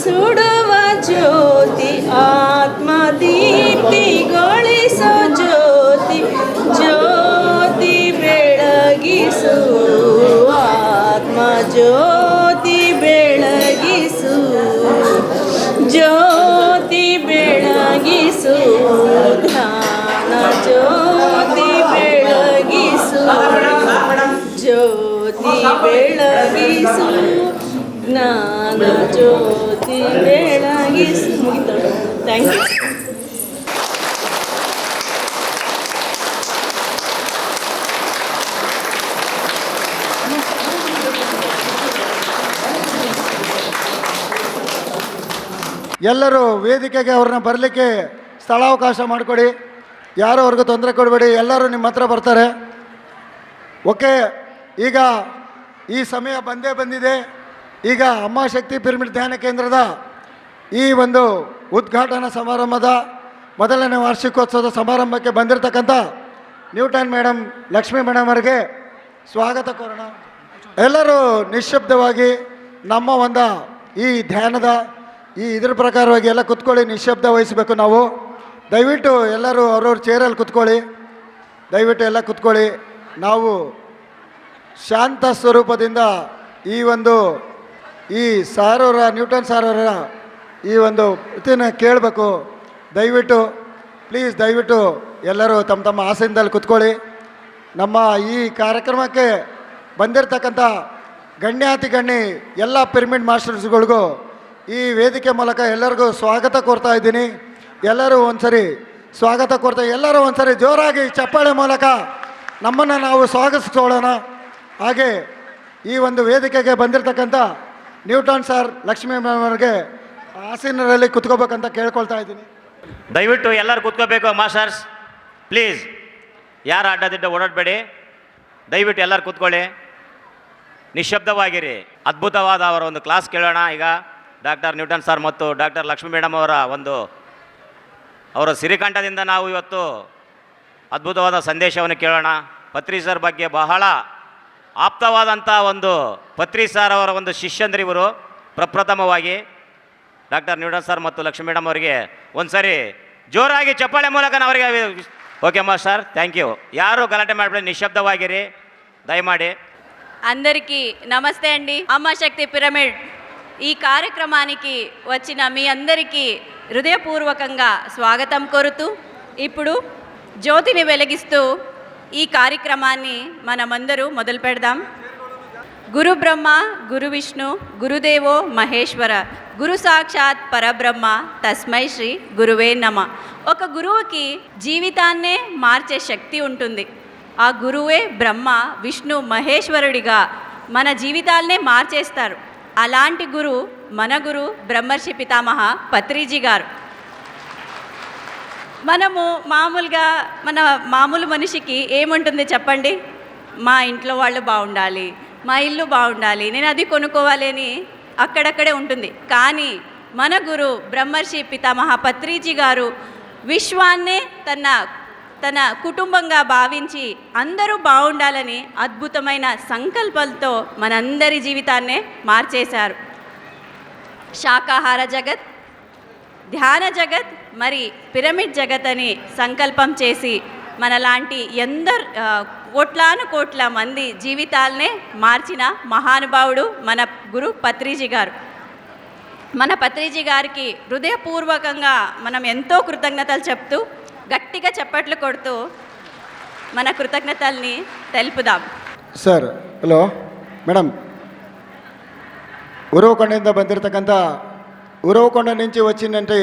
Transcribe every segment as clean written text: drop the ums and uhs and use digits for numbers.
ಸುಡುವ ಜ್ಯೋತಿ ಆತ್ಮದೀಪ್ತಿಗೊಳಿಸೋ ಜ್ಯೋತಿ ಜ್ಯೋತಿ ಬೆಳಗಿಸು ಆತ್ಮ ಜ್ಯೋತಿ ಬೆಳಗಿಸು ಜ್ಯೋತಿ ಬೆಳಗಿಸು ಧ್ಯಾನ ಜ್ಯೋತಿ ಬೆಳಗಿಸು ಜ್ಯೋತಿ ಬೆಳಗಿಸು ಜ್ಞಾನ ಜ್ಯೋತಿ ಬೆಳಗಿಸು. ಮುಗಿತು. Thank you. ಎಲ್ಲರೂ ವೇದಿಕೆಗೆ ಅವ್ರನ್ನ ಬರಲಿಕ್ಕೆ ಸ್ಥಳಾವಕಾಶ ಮಾಡಿಕೊಡಿ. ಯಾರೂ ಅವ್ರಿಗೂ ತೊಂದರೆ ಕೊಡಬೇಡಿ. ಎಲ್ಲರೂ ನಿಮ್ಮ ಹತ್ರ ಬರ್ತಾರೆ. ಓಕೆ, ಈಗ ಈ ಸಮಯ ಬಂದಿದೆ. ಈಗ ಅಮ್ಮ ಶಕ್ತಿ ಪಿರಮಿಡ್ ಧ್ಯಾನ ಕೇಂದ್ರದ ಈ ಒಂದು ಉದ್ಘಾಟನಾ ಸಮಾರಂಭದ ಮೊದಲನೇ ವಾರ್ಷಿಕೋತ್ಸವದ ಸಮಾರಂಭಕ್ಕೆ ಬಂದಿರತಕ್ಕಂಥ ನ್ಯೂಟನ್ ಮೇಡಮ್, ಲಕ್ಷ್ಮೀ ಮೇಡಮ್ ಅವರಿಗೆ ಸ್ವಾಗತ ಕೋರೋಣ. ಎಲ್ಲರೂ ನಿಶ್ಶಬ್ದವಾಗಿ ನಮ್ಮ ಒಂದು ಈ ಧ್ಯಾನದ ಇದ್ರ ಪ್ರಕಾರವಾಗಿ ಎಲ್ಲ ಕುತ್ಕೊಳ್ಳಿ. ನಿಶ್ಶಬ್ದ ವಹಿಸಬೇಕು ನಾವು. ದಯವಿಟ್ಟು ಎಲ್ಲರೂ ಅವ್ರವ್ರ ಚೇರಲ್ಲಿ ಕುತ್ಕೊಳ್ಳಿ. ದಯವಿಟ್ಟು ಎಲ್ಲ ಕುತ್ಕೊಳ್ಳಿ. ನಾವು ಶಾಂತ ಸ್ವರೂಪದಿಂದ ಈ ಒಂದು ಸಾರವರ ನ್ಯೂಟನ್ ಸಾರವರ ಈ ಒಂದು ಇದನ್ನು ಕೇಳಬೇಕು. ದಯವಿಟ್ಟು ಪ್ಲೀಸ್ ದಯವಿಟ್ಟು ಎಲ್ಲರೂ ತಮ್ಮ ತಮ್ಮ ಆಸನದಲ್ಲಿ ಕುತ್ಕೊಳ್ಳಿ. ನಮ್ಮ ಈ ಕಾರ್ಯಕ್ರಮಕ್ಕೆ ಬಂದಿರತಕ್ಕಂಥ ಗಣ್ಯಾತಿ ಗಣ್ಯ ಎಲ್ಲ ಪಿರಮಿಡ್ ಮಾಸ್ಟರ್ಸ್ಗಳಿಗೂ ಈ ವೇದಿಕೆ ಮೂಲಕ ಎಲ್ಲರಿಗೂ ಸ್ವಾಗತ ಕೋರ್ತಾ ಇದ್ದೀನಿ. ಎಲ್ಲರೂ ಒಂದ್ಸರಿ ಸ್ವಾಗತ ಕೋರ್ತಾ, ಎಲ್ಲರೂ ಒಂದ್ಸರಿ ಜೋರಾಗಿ ಚಪ್ಪಾಳೆ ಮೂಲಕ ನಮ್ಮನ್ನು ನಾವು ಸ್ವಾಗತಿಸೋಣ. ಹಾಗೆ ಈ ಒಂದು ವೇದಿಕೆಗೆ ಬಂದಿರತಕ್ಕಂಥ ನ್ಯೂಟನ್ ಸರ್, ಲಕ್ಷ್ಮೀ ಮ್ಯಾಮ್ ಅವರಿಗೆ ಆಸೀನರಲ್ಲಿ ಕುತ್ಕೋಬೇಕಂತ ಕೇಳ್ಕೊಳ್ತಾ ಇದ್ದೀನಿ. ದಯವಿಟ್ಟು ಎಲ್ಲರೂ ಕುತ್ಕೋಬೇಕು ಮಾಸ್ಟರ್ಸ್, ಪ್ಲೀಸ್. ಯಾರು ಅಡ್ಡದಿಡ್ಡ ಓಡಾಡಬೇಡಿ. ದಯವಿಟ್ಟು ಎಲ್ಲರೂ ಕೂತ್ಕೊಳ್ಳಿ, ನಿಶ್ಶಬ್ದವಾಗಿರಿ. ಅದ್ಭುತವಾದ ಅವರ ಒಂದು ಕ್ಲಾಸ್ ಕೇಳೋಣ. ಈಗ ಡಾಕ್ಟರ್ ನ್ಯೂಟನ್ ಸರ್ ಮತ್ತು ಡಾಕ್ಟರ್ ಲಕ್ಷ್ಮೀ ಮೇಡಮ್ ಅವರ ಸಿರಿಕಂಠದಿಂದ ನಾವು ಇವತ್ತು ಅದ್ಭುತವಾದ ಸಂದೇಶವನ್ನು ಕೇಳೋಣ. ಪತ್ರಿ ಸರ್ ಬಗ್ಗೆ ಬಹಳ ಆಪ್ತವಾದಂಥ ಒಂದು ಪತ್ರಿ ಸರ್ ಅವರ ಒಂದು ಶಿಷ್ಯಂದ್ರಿವರು. ಪ್ರಪ್ರಥಮವಾಗಿ ಡಾಕ್ಟರ್ ನ್ಯೂಟನ್ ಸರ್ ಮತ್ತು ಲಕ್ಷ್ಮೀ ಮೇಡಮ್ ಅವರಿಗೆ ಒಂದು ಸರಿ ಜೋರಾಗಿ ಚಪ್ಪಾಳೆ ಮೂಲಕ ಅವರಿಗೆ ఓకే మాస్టర్, థ్యాంక్ యూ. యారు గలాటే మాట్లాడి నిశ్శబ్దವಾಗಿರಿ దయమాడి. అందరికీ నమస్తే అండి. అమ్మ శక్తి పిరమిడ్ ఈ కార్యక్రమానికి వచ్చిన మీ అందరికీ హృదయపూర్వకంగా స్వాగతం కోరుతూ ఇప్పుడు జ్యోతిని వెలిగిస్తూ ఈ కార్యక్రమాన్ని మనమందరూ మొదలు పెడదాం. గురు బ్రహ్మ, గురు విష్ణు, గురుదేవో మహేశ్వర, గురు సాక్షాత్ పరబ్రహ్మ, తస్మై శ్రీ గురువే నమ. ఒక గురువుకి జీవితాన్నే మార్చే శక్తి ఉంటుంది. ఆ గురువే బ్రహ్మ, విష్ణు, మహేశ్వరుడిగా మన జీవితాలనే మార్చేస్తారు. అలాంటి గురు మన గురు బ్రహ్మర్షి పితామహ పత్రిజీ గారు. మనము మన మామూలు మనిషికి ఏముంటుంది చెప్పండి? మా ఇంట్లో వాళ్ళు బాగుండాలి, మా ఇల్లు బాగుండాలి, నేను అది కొనుక్కోవాలి అని అక్కడక్కడే ఉంటుంది. కానీ మన గురు బ్రహ్మర్షి పితామహ పత్రిజీ గారు విశ్వాన్నే తన కుటుంబంగా భావించి అందరూ బాగుండాలని అద్భుతమైన సంకల్పంతో మనందరి జీవితాన్నే మార్చేశారు. శాకాహార జగత్, ధ్యాన జగత్, మరి పిరమిడ్ జగత్ అని సంకల్పం చేసి మనలాంటి కోట్ల మంది జీవితాలనే మార్చిన మహానుభావుడు మన గురు పత్రిజీ గారు. మన పత్రిజీ గారికి హృదయపూర్వకంగా మనం ఎంతో కృతజ్ఞతలు చెప్తూ గట్టిగా చప్పట్లు కొడుతూ మన కృతజ్ఞతల్ని తెలుపుదాం. ಸರ್, ಹಲೋ ಮೇಡಮ್, ఉరవకొండದಿಂದ ಬಂದಿರತಕ್ಕಂಥ ఉరవకొండ నుంచి వచ్చిందంటే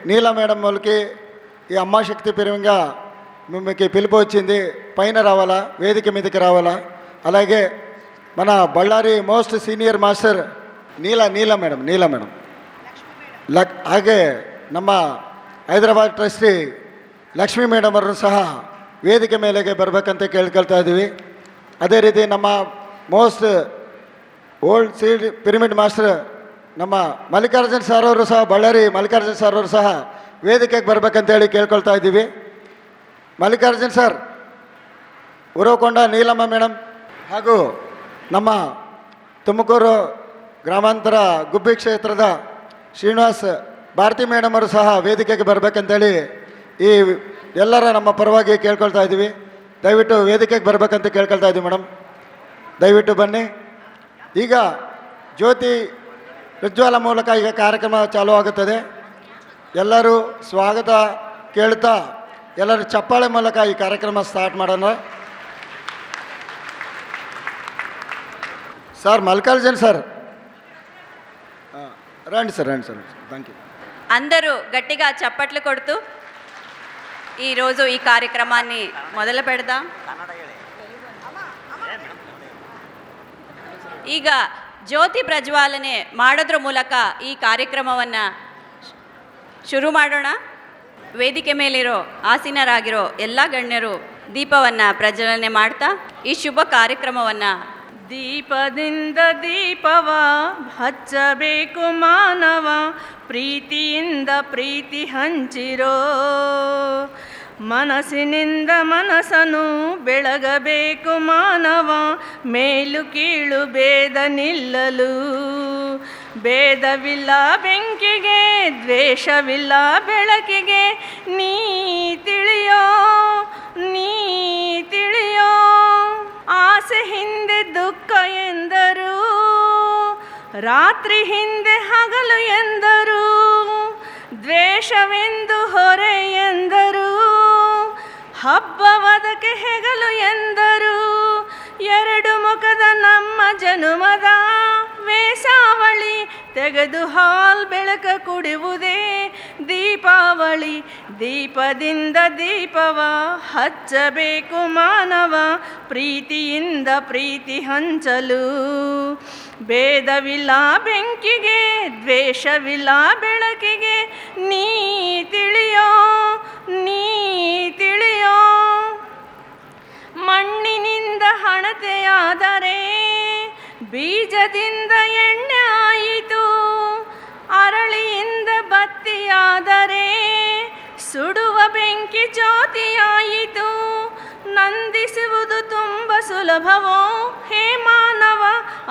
నీల మేడం వాళ్ళకి ఈ అమ్మా శక్తి పిరమిడ్గా మీకు పిలుపు వచ్చింది. పైన రావాలా, వేదిక మీదకి రావాలా. అలాగే మన బళ్ళారి మోస్ట్ సీనియర్ ಮಾಸ್ಟರ್ ನೀಲ ಮೇಡಮ್ ಹಾಗೆ ನಮ್ಮ ಹೈದರಾಬಾದ್ ಟ್ರಸ್ಟಿ ಲಕ್ಷ್ಮೀ ಮೇಡಮ್ ಅವರು ಸಹ ವೇದಿಕೆ ಮೇಲೆಗೆ ಬರಬೇಕಂತ ಕೇಳ್ಕೊಳ್ತಾ ಇದ್ದೀವಿ. ಅದೇ ರೀತಿ ನಮ್ಮ most old seed pyramid master ನಮ್ಮ ಮಲ್ಲಿಕಾರ್ಜುನ್ ಸರ್ ಅವರು ಸಹ, ಬಳ್ಳಾರಿ ಮಲ್ಲಿಕಾರ್ಜುನ್ ಸರ್ ಅವರು ಸಹ ವೇದಿಕೆಗೆ ಬರಬೇಕಂತೇಳಿ ಕೇಳ್ಕೊಳ್ತಾ ಇದ್ದೀವಿ. ಮಲ್ಲಿಕಾರ್ಜುನ್ ಸರ್, ಉರವಕೊಂಡ ನೀಲಮ್ಮ ಮೇಡಮ್ ಹಾಗೂ ನಮ್ಮ ತುಮಕೂರು ಗ್ರಾಮಾಂತರ ಗುಬ್ಬಿ ಕ್ಷೇತ್ರದ ಶ್ರೀನಿವಾಸ್ ಭಾರತಿ ಮೇಡಮ್ ಅವರು ಸಹ ವೇದಿಕೆಗೆ ಬರಬೇಕಂತೇಳಿ ಈ ಎಲ್ಲರ ನಮ್ಮ ಪರವಾಗಿ ಕೇಳ್ಕೊಳ್ತಾ ಇದ್ದೀವಿ. ದಯವಿಟ್ಟು ವೇದಿಕೆಗೆ ಬರಬೇಕಂತ ಕೇಳ್ಕೊಳ್ತಾ ಇದ್ದೀವಿ ಮೇಡಮ್, ದಯವಿಟ್ಟು ಬನ್ನಿ. ಈಗ ಜ್ಯೋತಿ ಪ್ರಜ್ವಾಲ ಮೂಲಕ ಈಗ ಕಾರ್ಯಕ್ರಮ ಚಾಲೂ ಆಗುತ್ತದೆ. ಎಲ್ಲರೂ ಸ್ವಾಗತ ಕೇಳ್ತಾ ಎಲ್ಲರೂ ಚಪ್ಪಾಳೆ ಮೂಲಕ ಈ ಕಾರ್ಯಕ್ರಮ ಸ್ಟಾರ್ಟ್ ಮಾಡೋಣ. ಸರ್ ಮಲ್ಲಿಕಾರ್ಜುನ್ ಸರ್ రండి సార్ థ్యాంక్ యూ. అందరూ గట్టిగా చప్పట్లు కొడుతూ ఈరోజు ఈ కార్యక్రమాన్ని మొదలు పెడదాం. ಈಗ ಜ್ಯೋತಿ ಪ್ರಜ್ವಾಲನೆ ಮಾಡೋದ್ರ ಮೂಲಕ ಈ ಕಾರ್ಯಕ್ರಮವನ್ನು ಶುರು ಮಾಡೋಣ. ವೇದಿಕೆ ಮೇಲಿರೋ ಆಸೀನರಾಗಿರೋ ಎಲ್ಲ ಗಣ್ಯರು ದೀಪವನ್ನು ಪ್ರಜ್ವಲನೆ ಮಾಡ್ತಾ ಈ ಶುಭ ಕಾರ್ಯಕ್ರಮವನ್ನು ದೀಪದಿಂದ ದೀಪವ ಹಚ್ಚಬೇಕು ಮಾನವ, ಪ್ರೀತಿಯಿಂದ ಪ್ರೀತಿ ಹಂಚಿರೋ, ಮನಸ್ಸಿನಿಂದ ಮನಸ್ಸನ್ನು ಬೆಳಗಬೇಕು ಮಾನವ, ಮೇಲು ಕೀಳು ಭೇದ ನಿಲ್ಲಲು. ಭೇದವಿಲ್ಲ ಬೆಂಕಿಗೆ, ದ್ವೇಷವಿಲ್ಲ ಬೆಳಕಿಗೆ, ನೀ ತಿಳಿಯೋ ನೀ ತಿಳಿಯೋ. ಆಸೆ ಹಿಂದೆ ದುಃಖ ಎಂದರು, ರಾತ್ರಿ ಹಿಂದೆ ಹಗಲು ಎಂದರು, ದ್ವೇಷವೆಂದು ಹೊರೆ ಎಂದರು, ಹಬ್ಬವದಕ್ಕೆ ಹೆಗಲು ಎಂದರು. ಎರಡು ಮುಖದ ನಮ್ಮ ಜನುಮದ ವೇಸಾವಳಿ, ತೆಗೆದು ಹಾಲ್ ಬೆಳಕ ಕುಡಿಯುವುದೇ ದೀಪಾವಳಿ. ದೀಪದಿಂದ ದೀಪವ ಹಚ್ಚಬೇಕು ಮಾನವ, ಪ್ರೀತಿಯಿಂದ ಪ್ರೀತಿ ಹಂಚಲು. ಭೇದವಿಲ್ಲ ಬೆಂಕಿಗೆ, ದ್ವೇಷವಿಲ್ಲ ಬೆಳಕಿಗೆ, ನೀ ತಿಳಿಯೋ ನೀ ತಿಳಿಯೋ. ಮಣ್ಣಿನಿಂದ ಹಣತೆಯಾದರೆ, ಬೀಜದಿಂದ ಎಣ್ಣೆ ಆಯಿತು, ಅರಳಿಯಿಂದ ಬತ್ತಿಯಾದರೆ, ಸುಡುವ ಬೆಂಕಿ ಜ್ಯೋತಿಯಾಯಿತು. ನಂದಿಸುವುದು ತುಂಬ ಸುಲಭವೋ ಹೇ ಮಾನವ,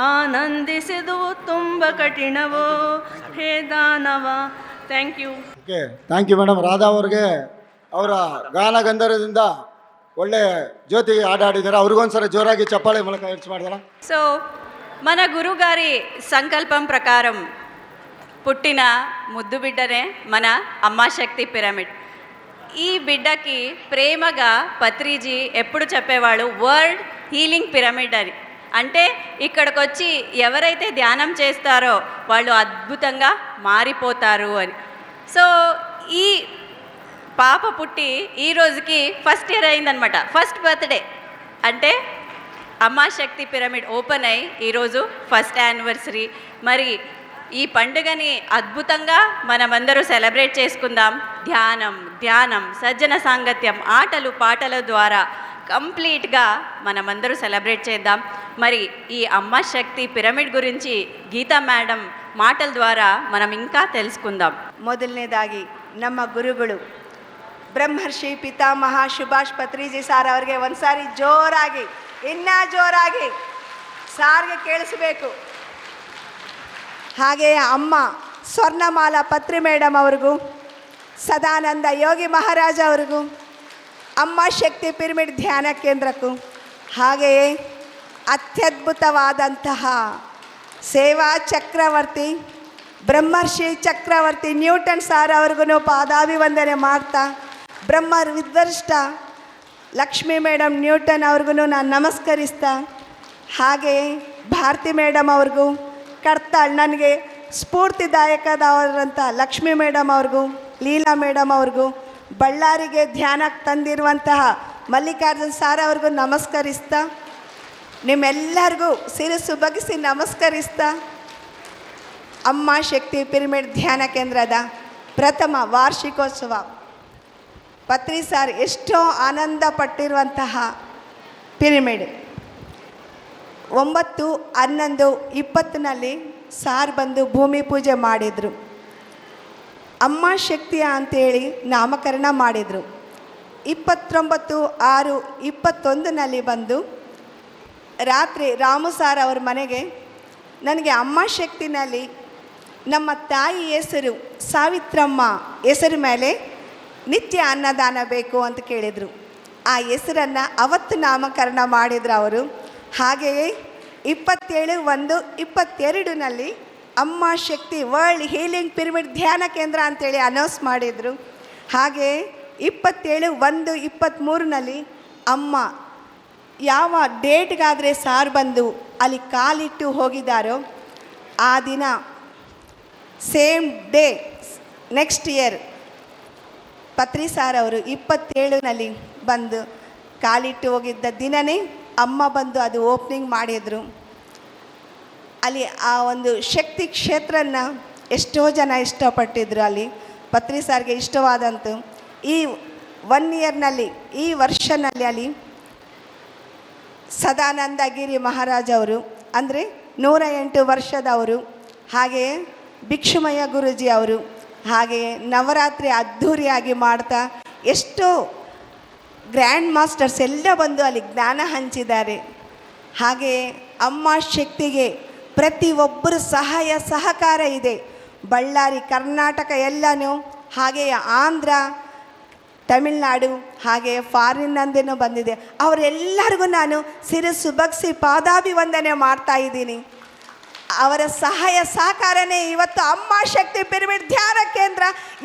ಆನಂದಿಸುವುದು ತುಂಬ ಕಠಿಣವೋ ಹೇ ದಾನವ. Thank you. Okay, thank you madam. Radha ಅವ್ರಿಗೆ ಅವರ ಗಾನ ಗಂಧರ್ವದಿಂದ ಒಳ್ಳೆ ಜ್ಯೋತಿ ಆಡಿದ್ದಾರೆ. ಅವ್ರಿಗೊಂದ್ಸಲ ಜೋರಾಗಿ ಚಪ್ಪಾಳೆ ಮೂಲಕ ಹೆಚ್ಚು ಮಾಡಿದಾರ. సో మన గురుగారి సంకల్పం ప్రకారం పుట్టిన ముద్దు బిడ్డనే మన అమ్మాశక్తి పిరమిడ్. ఈ బిడ్డకి ప్రేమగా పత్రిజీ ఎప్పుడు చెప్పేవాళ్ళు వరల్డ్ హీలింగ్ పిరమిడ్ అని. అంటే ఇక్కడికి వచ్చి ఎవరైతే ధ్యానం చేస్తారో వాళ్ళు అద్భుతంగా మారిపోతారు అని. సో ఈ పాప పుట్టి ఈ రోజుకి ఫస్ట్ ఇయర్ అయిందనమాట, ఫస్ట్ బర్త్డే. అంటే అమ్మాశక్తి పిరమిడ్ ఓపెన్ అయ్యి ఈరోజు ఫస్ట్ యానివర్సరీ. మరి ఈ పండుగని అద్భుతంగా మనమందరూ సెలబ్రేట్ చేసుకుందాం. ధ్యానం, సజ్జన సాంగత్యం, ఆటలు పాటల ద్వారా కంప్లీట్గా మనమందరూ సెలబ్రేట్ చేద్దాం. మరి ఈ అమ్మాశక్తి పిరమిడ్ గురించి గీతా మేడం మాటల ద్వారా మనం ఇంకా తెలుసుకుందాం. ಮೊದಲನೇದಾಗಿ ನಮ್ಮ ಗುರುಗಳು ಬ್ರಹ್ಮರ್ಷಿ ಪಿತಾಮಹ ಸುಭಾಷ್ ಪತ್ರಿಜಿ ಸಾರ್ ಅವರಿಗೆ ಒಂದ್ಸಾರಿ ಜೋರಾಗಿ, ಇನ್ನೂ ಜೋರಾಗಿ ಸಾರ್ಗೆ ಕೇಳಿಸ್ಬೇಕು. ಹಾಗೆಯೇ ಅಮ್ಮ ಸ್ವರ್ಣಮಾಲಾ ಪತ್ರಿ ಮೇಡಮ್ ಅವ್ರಿಗೂ, ಸದಾನಂದ ಯೋಗಿ ಮಹಾರಾಜ ಅವ್ರಿಗೂ, ಅಮ್ಮ ಶಕ್ತಿ ಪಿರಮಿಡ್ ಧ್ಯಾನ ಕೇಂದ್ರಕ್ಕೂ, ಹಾಗೆಯೇ ಅತ್ಯದ್ಭುತವಾದಂತಹ ಸೇವಾ ಚಕ್ರವರ್ತಿ ಬ್ರಹ್ಮರ್ಷಿ ಚಕ್ರವರ್ತಿ ನ್ಯೂಟನ್ ಸಾರ್ ಅವ್ರಿಗೂ ಪಾದಾಭಿವಂದನೆ ಮಾಡ್ತಾ, ಬ್ರಹ್ಮ ವಿದ್ವರಿಷ್ಠ ಲಕ್ಷ್ಮೀ ಮೇಡಮ್ ನ್ಯೂಟನ್ ಅವ್ರಿಗೂ ನಾನು ನಮಸ್ಕರಿಸ್ತಾ, ಹಾಗೆಯೇ ಭಾರತಿ ಮೇಡಮ್ ಅವ್ರಿಗೂ, ಕಡ್ತಾಳ್ ನನಗೆ ಸ್ಫೂರ್ತಿದಾಯಕದವರಂಥ ಲಕ್ಷ್ಮೀ ಮೇಡಮ್ ಅವ್ರಿಗೂ, ಲೀಲಾ ಮೇಡಮ್ ಅವ್ರಿಗೂ, ಬಳ್ಳಾರಿಗೆ ಧ್ಯಾನಕ್ಕೆ ತಂದಿರುವಂತಹ ಮಲ್ಲಿಕಾರ್ಜುನ್ ಸಾರ್ ಅವ್ರಿಗೂ ನಮಸ್ಕರಿಸ್ತಾ, ನಿಮ್ಮೆಲ್ಲರಿಗೂ ಶಿರಸ್ಸು ಬಗ್ಗಿಸಿ ನಮಸ್ಕರಿಸ್ತಾ, ಅಮ್ಮ ಶಕ್ತಿ ಪಿರಮಿಡ್ ಧ್ಯಾನ ಕೇಂದ್ರದ ಪ್ರಥಮ ವಾರ್ಷಿಕೋತ್ಸವ ಪತ್ರಿ ಸಾರ್ ಎಷ್ಟೋ ಆನಂದ ಪಟ್ಟಿರುವಂತಹ ಪಿರಮಿಡ್ 9/11/20 ಸಾರ್ ಬಂದು ಭೂಮಿ ಪೂಜೆ ಮಾಡಿದರು. ಅಮ್ಮ ಶಕ್ತಿಯ ಅಂತೇಳಿ ನಾಮಕರಣ ಮಾಡಿದರು. 29/6/21 ಬಂದು ರಾತ್ರಿ ರಾಮು ಸಾರ್ ಅವ್ರ ಮನೆಗೆ ನನಗೆ ಅಮ್ಮ ಶಕ್ತಿನಲ್ಲಿ ನಮ್ಮ ತಾಯಿ ಹೆಸರು ಸಾವಿತ್ರಮ್ಮ ಹೆಸರು ಮೇಲೆ ನಿತ್ಯ ಅನ್ನದಾನ ಬೇಕು ಅಂತ ಕೇಳಿದರು. ಆ ಹೆಸರನ್ನು ಅವತ್ತು ನಾಮಕರಣ ಮಾಡಿದರು ಅವರು. ಹಾಗೆಯೇ 27/1/22ನಲ್ಲಿ ಅಮ್ಮ ಶಕ್ತಿ ವರ್ಲ್ಡ್ ಹೀಲಿಂಗ್ ಪಿರಮಿಡ್ ಧ್ಯಾನ ಕೇಂದ್ರ ಅಂತೇಳಿ ಅನೌನ್ಸ್ ಮಾಡಿದರು. ಹಾಗೆಯೇ 27/1/23ನಲ್ಲಿ ಅಮ್ಮ ಯಾವ ಡೇಟ್ಗಾದರೆ ಸಾರ್ ಬಂದು ಅಲ್ಲಿ ಕಾಲಿಟ್ಟು ಹೋಗಿದ್ದಾರೋ ಆ ದಿನ same day next year Patri sir ಅವರು 27ನಲ್ಲಿ ಬಂದು ಕಾಲಿಟ್ಟು ಹೋಗಿದ್ದ ದಿನವೇ ಅಮ್ಮ ಬಂದು ಅದು ಓಪನಿಂಗ್ ಮಾಡಿದರು. ಅಲ್ಲಿ ಆ ಒಂದು ಶಕ್ತಿ ಕ್ಷೇತ್ರನ ಎಷ್ಟೋ ಜನ ಇಷ್ಟಪಟ್ಟಿದ್ರು. ಅಲ್ಲಿ ಪತ್ರಿ ಸಾರ್ಗೆ ಇಷ್ಟವಾದಂತು ಈ 1 ಇಯರ್ನಲ್ಲಿ, ಈ ವರ್ಷನಲ್ಲಿ ಅಲ್ಲಿ ಸದಾನಂದಗಿರಿ ಮಹಾರಾಜ್ ಅವರು ಅಂದರೆ 108 ವರ್ಷದವರು, ಹಾಗೆಯೇ ಭಿಕ್ಷುಮಯ್ಯ ಗುರೂಜಿ ಅವರು, ಹಾಗೆಯೇ ನವರಾತ್ರಿ ಅದ್ಧೂರಿಯಾಗಿ ಮಾಡ್ತಾ ಎಷ್ಟೋ ಗ್ರ್ಯಾಂಡ್ ಮಾಸ್ಟರ್ಸ್ ಎಲ್ಲ ಬಂದು ಅಲ್ಲಿ ಜ್ಞಾನ ಹಂಚಿದ್ದಾರೆ. ಹಾಗೆಯೇ ಅಮ್ಮ ಶಕ್ತಿಗೆ ಪ್ರತಿಯೊಬ್ಬರು ಸಹಾಯ ಸಹಕಾರ ಇದೆ. ಬಳ್ಳಾರಿ, ಕರ್ನಾಟಕ ಎಲ್ಲನೂ, ಹಾಗೆಯೇ ಆಂಧ್ರ, ತಮಿಳುನಾಡು, ಹಾಗೆಯೇ ಫಾರಿನ್ನಂದೇನೂ ಬಂದಿದೆ. ಅವರೆಲ್ಲರಿಗೂ ನಾನು ಶಿರಸ್ಸು ಬಗ್ಸಿ ಪಾದಾಭಿವಂದನೆ ಮಾಡ್ತಾ ಇದ್ದೀನಿ. ಅವರ ಸಹಾಯ ಸಹಕಾರನೇ ಇವತ್ತು ಅಮ್ಮ ಶಕ್ತಿ ಪಿರಮಿಡ್ ಧ್ಯಾನ ಕೇಂದ್ರ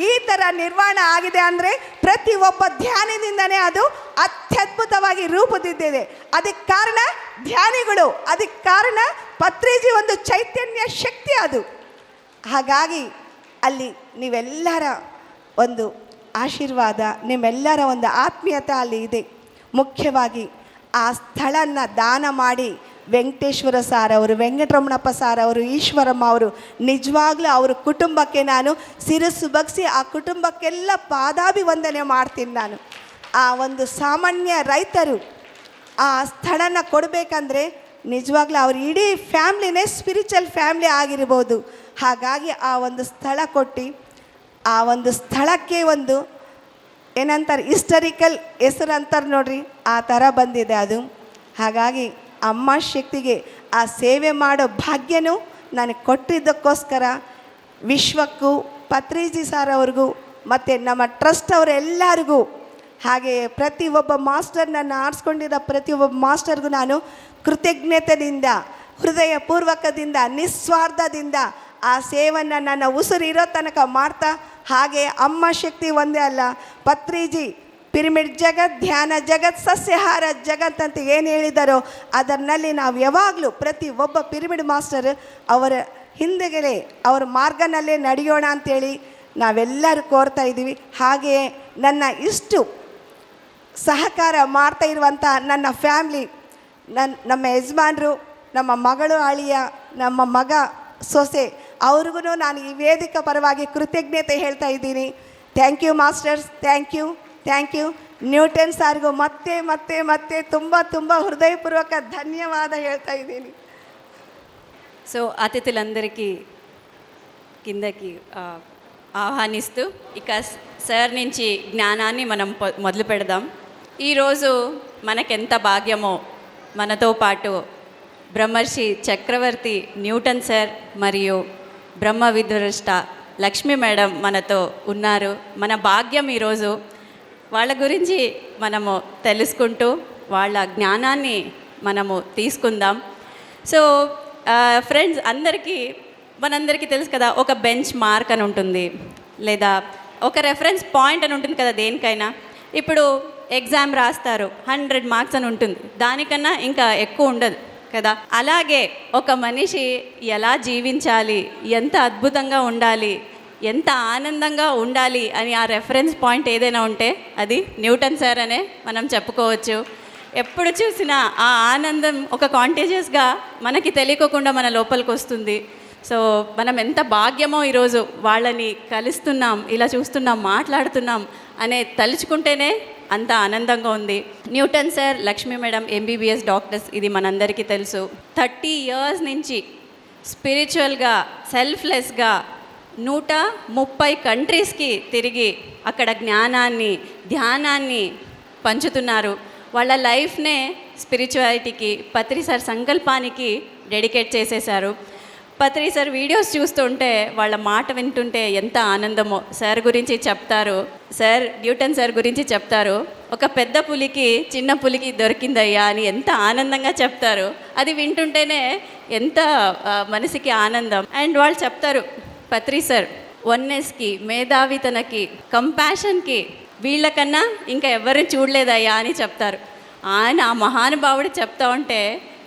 ಈ ಥರ ನಿರ್ಮಾಣ ಆಗಿದೆ ಅಂದರೆ ಪ್ರತಿಯೊಬ್ಬ ಧ್ಯಾನದಿಂದನೇ ಅದು ಅತ್ಯದ್ಭುತವಾಗಿ ರೂಪುದಿದ್ದಿದೆ. ಅದಕ್ಕೆ ಕಾರಣ ಧ್ಯಾನಿಗಳು, ಅದಕ್ಕೆ ಕಾರಣ ಪತ್ರಿಜಿ ಒಂದು ಚೈತನ್ಯ ಶಕ್ತಿ ಅದು. ಹಾಗಾಗಿ ಅಲ್ಲಿ ನೀವೆಲ್ಲರ ಒಂದು ಆಶೀರ್ವಾದ, ನಿಮ್ಮೆಲ್ಲರ ಒಂದು ಆತ್ಮೀಯತೆ ಅಲ್ಲಿ ಇದೆ. ಮುಖ್ಯವಾಗಿ ಆ ಸ್ಥಳನ ದಾನ ಮಾಡಿ ವೆಂಕಟೇಶ್ವರ ಸಾರ್ ಅವರು, ವೆಂಕಟರಮಣಪ್ಪ ಸಾರ್ ಅವರು, ಈಶ್ವರಮ್ಮ ಅವರು, ನಿಜವಾಗ್ಲೂ ಅವ್ರ ಕುಟುಂಬಕ್ಕೆ ನಾನು ಶಿರಸ್ಸು ಬಗ್ಸಿ ಆ ಕುಟುಂಬಕ್ಕೆಲ್ಲ ಪಾದಾಭಿವಂದನೆ ಮಾಡ್ತೀನಿ. ನಾನು ಆ ಒಂದು ಸಾಮಾನ್ಯ ರೈತರು ಆ ಸ್ಥಳನ ಕೊಡಬೇಕಂದ್ರೆ ನಿಜವಾಗ್ಲೂ ಅವ್ರ ಇಡೀ ಫ್ಯಾಮ್ಲಿನೇ ಸ್ಪಿರಿಚುವಲ್ ಫ್ಯಾಮ್ಲಿ ಆಗಿರ್ಬೋದು. ಹಾಗಾಗಿ ಆ ಒಂದು ಸ್ಥಳ ಕೊಟ್ಟು ಆ ಒಂದು ಸ್ಥಳಕ್ಕೆ ಒಂದು ಏನಂತಾರೆ ಹಿಸ್ಟರಿಕಲ್ ಹೆಸರು ಅಂತಾರೆ ನೋಡ್ರಿ, ಆ ಥರ ಬಂದಿದೆ ಅದು. ಹಾಗಾಗಿ ಅಮ್ಮ ಶಕ್ತಿಗೆ ಆ ಸೇವೆ ಮಾಡೋ ಭಾಗ್ಯನೂ ನನಗೆ ಕೊಟ್ಟಿದ್ದಕ್ಕೋಸ್ಕರ ವಿಶ್ವಕ್ಕೂ ಪತ್ರಿಜಿ ಸಾರ್ ಅವ್ರಿಗೂ ಮತ್ತು ನಮ್ಮ ಟ್ರಸ್ಟ್ ಅವರೆಲ್ಲರಿಗೂ, ಹಾಗೆಯೇ ಪ್ರತಿಯೊಬ್ಬ ಮಾಸ್ಟರ್ನನ್ನು ಆರಿಸ್ಕೊಂಡಿದ್ದ ಪ್ರತಿಯೊಬ್ಬ ಮಾಸ್ಟರ್ಗೂ ನಾನು ಕೃತಜ್ಞತೆಯಿಂದ, ಹೃದಯಪೂರ್ವಕದಿಂದ, ನಿಸ್ವಾರ್ಥದಿಂದ ಆ ಸೇವೆಯನ್ನು ನನ್ನ ಉಸಿರಿರೋ ತನಕ ಮಾಡ್ತಾ, ಹಾಗೆ ಅಮ್ಮ ಶಕ್ತಿ ಒಂದೇ ಅಲ್ಲ, ಪತ್ರಿಜಿ ಪಿರಮಿಡ್ ಜಗತ್, ಧ್ಯಾನ ಜಗತ್, ಸಸ್ಯಹಾರ ಜಗತ್ ಅಂತ ಏನು ಹೇಳಿದಾರೋ ಅದರಲ್ಲಿ ನಾವು ಯಾವಾಗಲೂ ಪ್ರತಿ ಒಬ್ಬ ಪಿರಮಿಡ್ ಮಾಸ್ಟರ್ ಅವರ ಹಿಂದೆಗಡೆ ಅವರ ಮಾರ್ಗನಲ್ಲೇ ನಡೆಯೋಣ ಅಂಥೇಳಿ ನಾವೆಲ್ಲರೂ ಕೋರ್ತಾ ಇದ್ದೀವಿ. ಹಾಗೆಯೇ ನನ್ನ ಇಷ್ಟು ಸಹಕಾರ ಮಾಡ್ತಾ ಇರುವಂಥ ನನ್ನ ಫ್ಯಾಮ್ಲಿ, ನಮ್ಮ ಯಜಮಾನರು, ನಮ್ಮ ಮಗಳು ಅಳಿಯ, ನಮ್ಮ ಮಗ ಸೊಸೆ, ಅವ್ರಿಗೂ ನಾನು ಈ ವೇದಿಕೆ ಪರವಾಗಿ ಕೃತಜ್ಞತೆ ಹೇಳ್ತಾ ಇದ್ದೀನಿ. Thank you masters, thank you, thank you. Newton ಸಾರ್ಗೂ ಮತ್ತೆ ಮತ್ತೆ ಮತ್ತೆ ತುಂಬ ತುಂಬ హృదయపూర్వక ధన్యవాద ಹೇಳ್ತಾ ఇದ್ದೀನಿ. సో అతిథులందరికీ కిందకి ఆహ్వానిస్తూ ఇక సార్ నుంచి జ్ఞానాన్ని మనం మొదలు పెడదాం. ఈరోజు మనకెంత భాగ్యమో, మనతో పాటు బ్రహ్మర్షి చక్రవర్తి న్యూటన్ సార్ మరియు బ్రహ్మ విద్వరష్ట లక్ష్మీ మేడం మనతో ఉన్నారు. మన భాగ్యం ఈరోజు. వాళ్ళ గురించి మనము తెలుసుకుంటూ వాళ్ళ జ్ఞానాన్ని మనము తీసుకుందాం. సో ఫ్రెండ్స్, మనందరికీ తెలుసు కదా, ఒక బెంచ్ మార్క్ అని ఉంటుంది, లేదా ఒక రెఫరెన్స్ పాయింట్ అని ఉంటుంది కదా దేనికైనా. ఇప్పుడు ఎగ్జామ్ రాస్తారు, 100 మార్క్స్ అని ఉంటుంది, దానికన్నా ఇంకా ఎక్కువ ఉండదు కదా. అలాగే ఒక మనిషి ఎలా జీవించాలి, ఎంత అద్భుతంగా ఉండాలి, ఎంత ఆనందంగా ఉండాలి అని ఆ రెఫరెన్స్ పాయింట్ ఏదైనా ఉంటే అది న్యూటన్ సార్ అనే మనం చెప్పుకోవచ్చు. ఎప్పుడు చూసినా ఆ ఆనందం ఒక కాంటేజియస్గా మనకి తెలియకోకుండా మన లోపలికి వస్తుంది. సో మనం ఎంత భాగ్యమో ఈరోజు వాళ్ళని కలుస్తున్నాం, ఇలా చూస్తున్నాం, మాట్లాడుతున్నాం అనే తలుచుకుంటేనే అంత ఆనందంగా ఉంది. Newton sir, Lakshmi madam MBBS doctors, ఇది మనందరికీ తెలుసు. 30 years నుంచి స్పిరిచువల్గా, సెల్ఫ్లెస్గా 130 కంట్రీస్కి తిరిగి అక్కడ జ్ఞానాన్ని, ధ్యానాన్ని పంచుతున్నారు. వాళ్ళ లైఫ్నే స్పిరిచువాలిటీకి, పత్రి సార్ సంకల్పానికి డెడికేట్ చేసేశారు. పత్రి సార్ వీడియోస్ చూస్తుంటే వాళ్ళ మాట వింటుంటే ఎంత ఆనందమో. సార్ గురించి చెప్తారు, సార్ న్యూటన్ సార్ గురించి చెప్తారు. ఒక పెద్ద పులికి చిన్న పులికి దొరికిందయ్యా అని ఎంత ఆనందంగా చెప్తారు. అది వింటుంటేనే ఎంత మనసుకి ఆనందం. అండ్ వాళ్ళు చెప్తారు పత్రి సార్ వన్నెస్కి, మేధావితనకి, కంపాషన్కి వీళ్ళకన్నా ఇంకా ఎవరిని చూడలేదయ్యా అని చెప్తారు. ఆయన ఆ మహానుభావుడు చెప్తా ఉంటే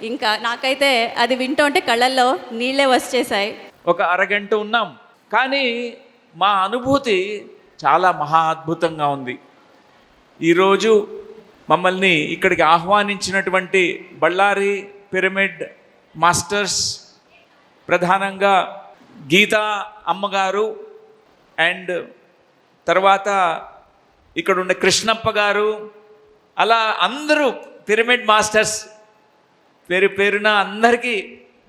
ఇంకా నాకైతే అది వింటూ ఉంటే కళ్ళల్లో నీళ్ళే వచ్చేసాయి. ఒక అరగంట ఉన్నాం, కానీ మా అనుభూతి చాలా మహా అద్భుతంగా ఉంది. ఈరోజు మమ్మల్ని ఇక్కడికి ఆహ్వానించినటువంటి బళ్ళారి పిరమిడ్ మాస్టర్స్, ప్రధానంగా గీతా అమ్మగారు అండ్ తర్వాత ఇక్కడ ఉండే కృష్ణప్ప గారు, అలా అందరూ పిరమిడ్ మాస్టర్స్ పేరు పేరున అందరికీ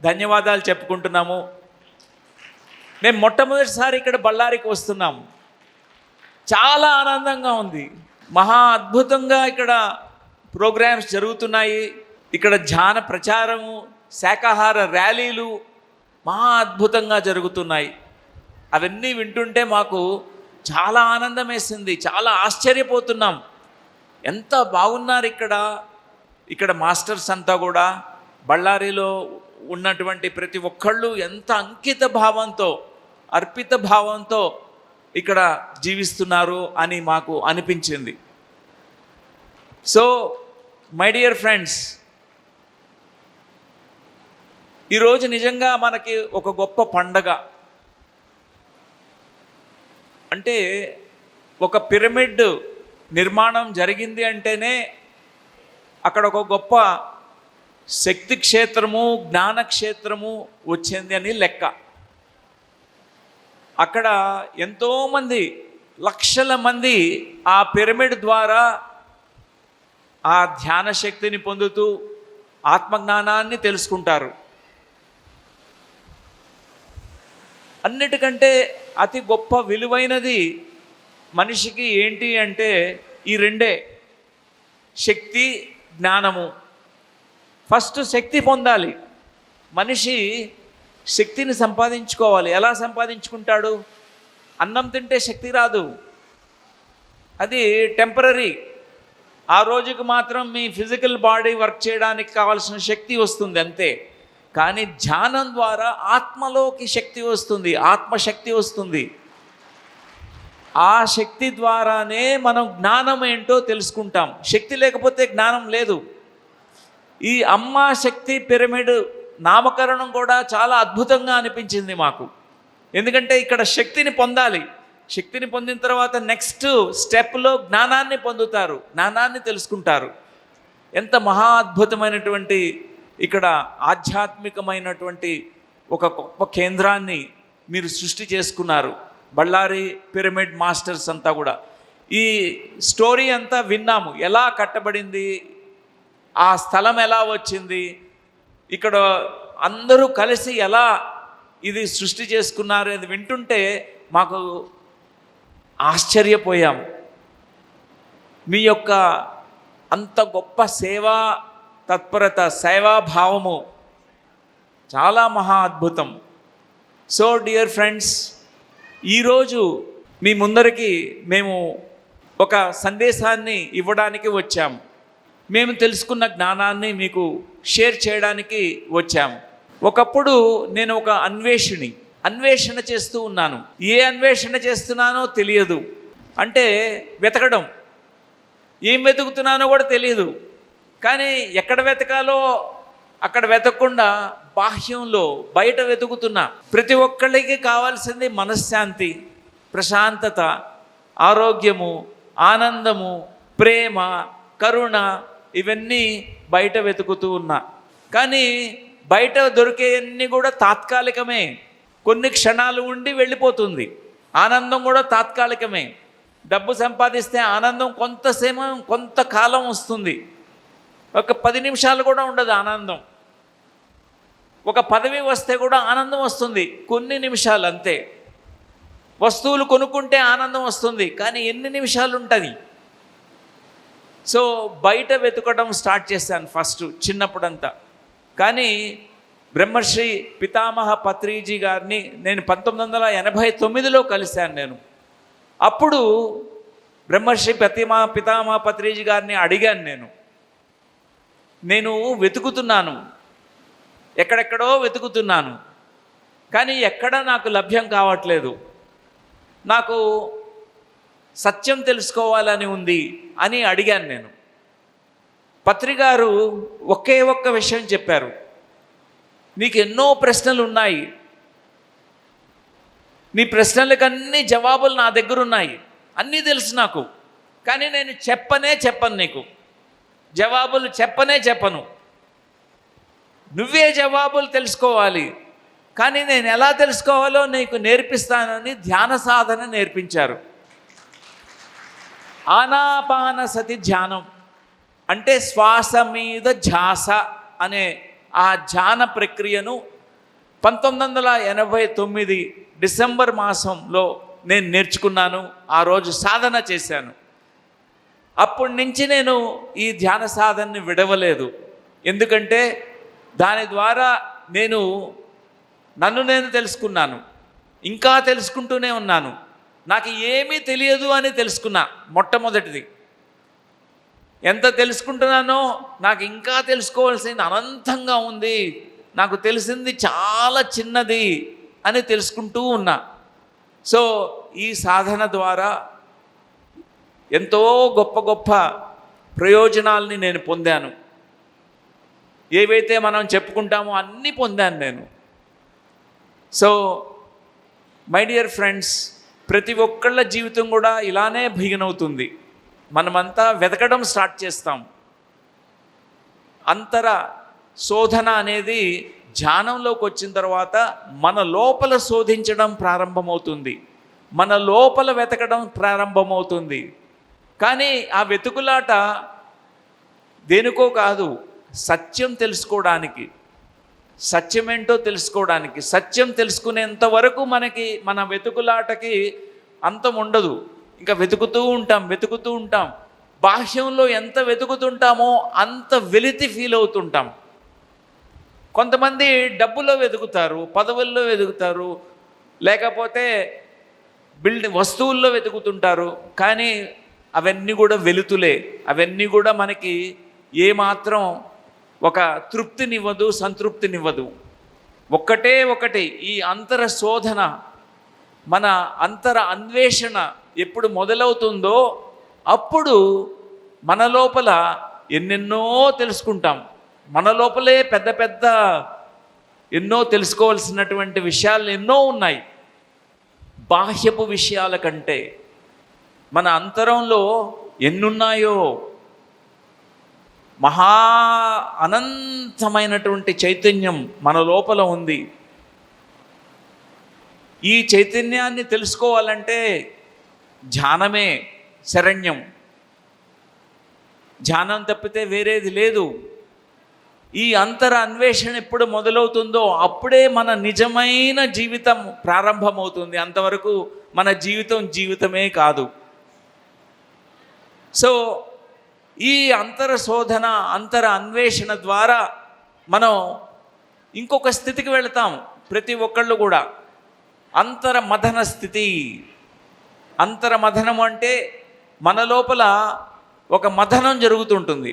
ధన్యవాదాలు చెప్పుకుంటున్నాము. మేము మొట్టమొదటిసారి ఇక్కడ బళ్ళారికి వస్తున్నాము. చాలా ఆనందంగా ఉంది. మహా అద్భుతంగా ఇక్కడ ప్రోగ్రామ్స్ జరుగుతున్నాయి. ఇక్కడ ధ్యాన ప్రచారము, శాకాహార ర్యాలీలు మహా అద్భుతంగా జరుగుతున్నాయి. అవన్నీ వింటుంటే మాకు చాలా ఆనందం వేసింది. చాలా ఆశ్చర్యపోతున్నాం. ఎంత బాగున్నారు ఇక్కడ మాస్టర్స్ అంతా కూడా. బళ్ళారిలో ఉన్నటువంటి ప్రతి ఒక్కళ్ళు ఎంత అంకిత భావంతో, అర్పిత భావంతో ఇక్కడ జీవిస్తున్నారు అని మాకు అనిపించింది. సో మై డియర్ ఫ్రెండ్స్, ఈరోజు నిజంగా మనకి ఒక గొప్ప పండగ. అంటే ఒక పిరమిడ్ నిర్మాణం జరిగింది అంటేనే అక్కడ ఒక గొప్ప శక్తి క్షేత్రము, జ్ఞాన క్షేత్రము వచ్చింది అని లెక్క. అక్కడ ఎంతోమంది, లక్షల మంది ఆ పిరమిడ్ ద్వారా ఆ ధ్యాన శక్తిని పొందుతూ ఆత్మజ్ఞానాన్ని తెలుసుకుంటారు. అన్నిటికంటే అతి గొప్ప విలువైనది మనిషికి ఏంటి అంటే ఈ రెండే, శక్తి, జ్ఞానము. ఫస్ట్ శక్తి పొందాలి. మనిషి శక్తిని సంపాదించుకోవాలి. ఎలా సంపాదించుకుంటాడు? అన్నం తింటే శక్తి రాదు, అది టెంపరరీ. ఆ రోజుకి మాత్రం మీ ఫిజికల్ బాడీ వర్క్ చేయడానికి కావాల్సిన శక్తి వస్తుంది అంతే. కానీ ధ్యానం ద్వారా ఆత్మలోకి శక్తి వస్తుంది, ఆత్మశక్తి వస్తుంది. ఆ శక్తి ద్వారానే మనం జ్ఞానం ఏంటో తెలుసుకుంటాం. శక్తి లేకపోతే జ్ఞానం లేదు. ఈ అమ్మ శక్తి పిరమిడ్ నామకరణం కూడా చాలా అద్భుతంగా అనిపించింది మాకు. ఎందుకంటే ఇక్కడ శక్తిని పొందాలి. శక్తిని పొందిన తర్వాత నెక్స్ట్ స్టెప్లో జ్ఞానాన్ని పొందుతారు, జ్ఞానాన్ని తెలుసుకుంటారు. ఎంత మహా అద్భుతమైనటువంటి ఇక్కడ ఆధ్యాత్మికమైనటువంటి ఒక గొప్ప కేంద్రాన్ని మీరు సృష్టి చేసుకున్నారు, బళ్ళారి పిరమిడ్ మాస్టర్స్ అంతా కూడా. ఈ స్టోరీ అంతా విన్నాము, ఎలా కట్టబడింది, ఆ స్థలం ఎలా వచ్చింది, ఇక్కడ అందరూ కలిసి ఎలా ఇది సృష్టి చేసుకున్నారు అది వింటుంటే మాకు ఆశ్చర్యపోయాము. మీ యొక్క అంత గొప్ప సేవా తత్పరత, సేవాభావము చాలా మహా అద్భుతం. సో డియర్ ఫ్రెండ్స్, ఈరోజు మీ ముందరికి మేము ఒక సందేశాన్ని ఇవ్వడానికి వచ్చాము. మేము తెలుసుకున్న జ్ఞానాన్ని మీకు షేర్ చేయడానికి వచ్చాము. ఒకప్పుడు నేను ఒక అన్వేషణ చేస్తూ ఉన్నాను. ఏ అన్వేషణ చేస్తున్నానో తెలియదు. అంటే వెతకడం, ఏం వెతుకుతున్నానో కూడా తెలియదు. కానీ ఎక్కడ వెతకాలో అక్కడ వెతకకుండా బాహ్యంలో బయట వెతుకుతున్నా. ప్రతి ఒక్కళ్ళకి కావాల్సింది మనశ్శాంతి, ప్రశాంతత, ఆరోగ్యము, ఆనందము, ప్రేమ, కరుణ, ఇవన్నీ బయట వెతుకుతూ ఉన్నా. కానీ బయట దొరికేవన్నీ కూడా తాత్కాలికమే. కొన్ని క్షణాలు ఉండి వెళ్ళిపోతుంది. ఆనందం కూడా తాత్కాలికమే. డబ్బు సంపాదిస్తే ఆనందం కొంతకాలం వస్తుంది. ఒక 10 నిమిషాలు కూడా ఉండదు ఆనందం. ఒక పదవి వస్తే కూడా ఆనందం వస్తుంది, కొన్ని నిమిషాలు అంతే. వస్తువులు కొనుక్కుంటే ఆనందం వస్తుంది, కానీ ఎన్ని నిమిషాలు ఉంటుంది. సో బయట వెతకడం స్టార్ట్ చేశాను ఫస్ట్ చిన్నప్పుడంతా. కానీ బ్రహ్మశ్రీ పితామహ పత్రిజీ గారిని నేను 1989లో కలిశాను నేను. అప్పుడు బ్రహ్మశ్రీ పితామహ పత్రిజీ గారిని అడిగాను, నేను వెతుకుతున్నాను, ఎక్కడెక్కడో వెతుకుతున్నాను, కానీ ఎక్కడ నాకు లభ్యం కావట్లేదు, నాకు సత్యం తెలుసుకోవాలని ఉంది అని అడిగాను నేను. పత్రిగారు ఒకే ఒక్క విషయం చెప్పారు, నీకు ఎన్నో ప్రశ్నలు ఉన్నాయి, నీ ప్రశ్నలకన్నీ జవాబులు నా దగ్గర ఉన్నాయి, అన్నీ తెలుసు నాకు, కానీ నేను చెప్పను, నీకు జవాబులు చెప్పను, నువ్వే జవాబులు తెలుసుకోవాలి, కానీ నేను ఎలా తెలుసుకోవాలో నీకు నేర్పిస్తానని ధ్యాన సాధన నేర్పించారు. ఆనాపాన సతి ధ్యానం అంటే శ్వాస మీద ధ్యాస అనే ఆ ధ్యాన ప్రక్రియను 1989 డిసెంబర్ మాసంలో నేను నేర్చుకున్నాను. ఆ రోజు సాధన చేశాను. అప్పటి నుంచి నేను ఈ ధ్యాన సాధనని విడవలేదు. ఎందుకంటే దాని ద్వారా నన్ను నేను తెలుసుకున్నాను, ఇంకా తెలుసుకుంటూనే ఉన్నాను. నాకు ఏమీ తెలియదు అని తెలుసుకున్నా. మొట్టమొదటిది ఎంత తెలుసుకుంటున్నానో నాకు ఇంకా తెలుసుకోవాల్సింది అనంతంగా ఉంది, నాకు తెలిసింది చాలా చిన్నది అని తెలుసుకుంటూ ఉన్నా. సో ఈ సాధన ద్వారా ఎంతో గొప్ప గొప్ప ప్రయోజనాల్ని నేను పొందాను. ఏవైతే మనం చెప్పుకుంటామో అన్నీ పొందాను నేను. సో మై డియర్ ఫ్రెండ్స్, ప్రతి ఒక్కళ్ళ జీవితం కూడా ఇలానే బిగినవుతుంది. మనమంతా వెతకడం స్టార్ట్ చేస్తాం. అంతర శోధన అనేది ధ్యానంలోకి వచ్చిన తర్వాత మన లోపల శోధించడం ప్రారంభమవుతుంది, మన లోపల వెతకడం ప్రారంభమవుతుంది. కానీ ఆ వెతుకులాట దేనికో కాదు, సత్యం తెలుసుకోవడానికి, సత్యమేంటో తెలుసుకోవడానికి. సత్యం తెలుసుకునేంత వరకు మన వెతుకులాటకి అంతం ఉండదు. ఇంకా వెతుకుతూ ఉంటాం. బాహ్యంలో ఎంత వెతుకుతుంటామో అంత వెలితి ఫీల్ అవుతుంటాం. కొంతమంది డబ్బులో వెతుకుతారు, పదవుల్లో వెతుకుతారు, లేకపోతే వస్తువుల్లో వెతుకుతుంటారు. కానీ అవన్నీ కూడా వెలుతులే. అవన్నీ కూడా మనకి ఏమాత్రం ఒక తృప్తినివ్వదు, సంతృప్తినివ్వదు. ఒకటి ఈ అంతర శోధన, మన అంతర అన్వేషణ ఎప్పుడు మొదలవుతుందో అప్పుడు మన లోపల ఎన్నెన్నో తెలుసుకుంటాం. మన లోపలే పెద్ద ఎన్నో తెలుసుకోవాల్సినటువంటి విషయాలు ఎన్నో ఉన్నాయి. బాహ్యపు విషయాల కంటే మన అంతరంలో ఎన్నున్నాయో. మహా అనంతమైనటువంటి చైతన్యం మన లోపల ఉంది. ఈ చైతన్యాన్ని తెలుసుకోవాలంటే ధ్యానమే శరణ్యం. ధ్యానం తప్పితే వేరేది లేదు. ఈ అంతర అన్వేషణ ఎప్పుడు మొదలవుతుందో అప్పుడే మన నిజమైన జీవితం ప్రారంభమవుతుంది. అంతవరకు మన జీవితమే కాదు. సో ఈ అంతర శోధన, అంతర అన్వేషణ ద్వారా మనం ఇంకొక స్థితికి వెళతాం. ప్రతి ఒక్కళ్ళు కూడా అంతర్మథన స్థితి. అంతర్మథనం అంటే మన లోపల ఒక మథనం జరుగుతుంటుంది.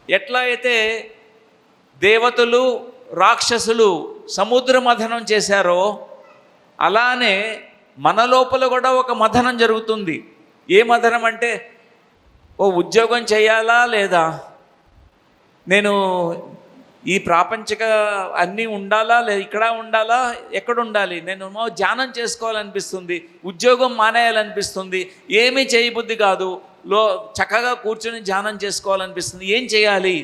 ఎట్లా అయితే దేవతలు రాక్షసులు సముద్ర మథనం చేశారో అలానే మన లోపల కూడా ఒక మథనం జరుగుతుంది. ఏ మథనం అంటే, ఓ ఉద్యోగం చేయాలా లేదా, నేను ఈ ప్రాపంచిక అన్నీ ఉండాలా లేదా, ఇక్కడ ఉండాలా, ఎక్కడ ఉండాలి, నేను ధ్యానం చేసుకోవాలనిపిస్తుంది, ఉద్యోగం మానేయాలనిపిస్తుంది, ఏమీ చేయబుద్ధి కాదు, చక్కగా కూర్చొని ధ్యానం చేసుకోవాలనిపిస్తుంది, ఏం చేయాలి?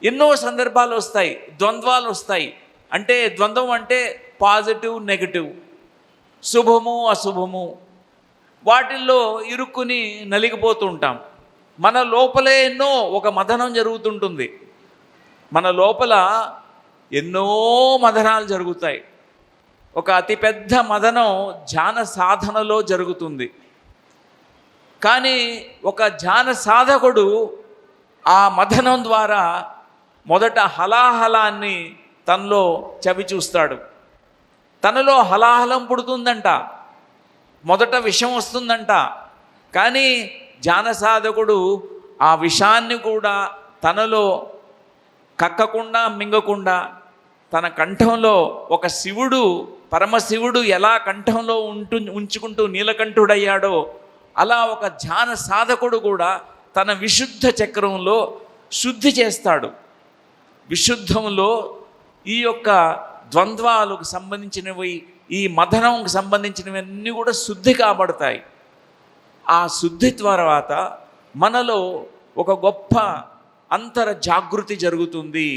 ఎన్నో సందర్భాలు వస్తాయి, ద్వంద్వాలు వస్తాయి. అంటే ద్వంద్వం అంటే పాజిటివ్ నెగటివ్, శుభము అశుభము, వాటిల్లో ఇరుక్కుని నలిగిపోతూ ఉంటాం. మన లోపలే ఎన్నో ఒక మథనం జరుగుతుంటుంది. మన లోపల ఎన్నో మథనాలు జరుగుతాయి. ఒక అతిపెద్ద మథనం ధ్యాన సాధనలో జరుగుతుంది. కానీ ఒక ధ్యాన సాధకుడు ఆ మథనం ద్వారా మొదట హలాహలాన్ని తనలో చవి చూస్తాడు. తనలో హలాహలం పుడుతుందంట, మొదట విషం వస్తుందంట. కానీ ధ్యాన సాధకుడు ఆ విషాన్ని కూడా తనలో కక్కకుండా మింగకుండా తన కంఠంలో ఒక శివుడు, పరమశివుడు ఎలా కంఠంలో ఉంచుకుంటూ నీలకంఠుడయ్యాడో అలా ఒక ధ్యాన సాధకుడు కూడా తన విశుద్ధ చక్రంలో శుద్ధి చేస్తాడు. విశుద్ధంలో ఈ యొక్క ద్వంద్వాలకు సంబంధించినవి, ఈ మదనంకు సంబంధించినవన్నీ కూడా శుద్ధి కాబడతాయి. ఆ శుద్ధి తర్వాత మనలో ఒక గొప్ప అంతర జాగృతి జరుగుతుంది,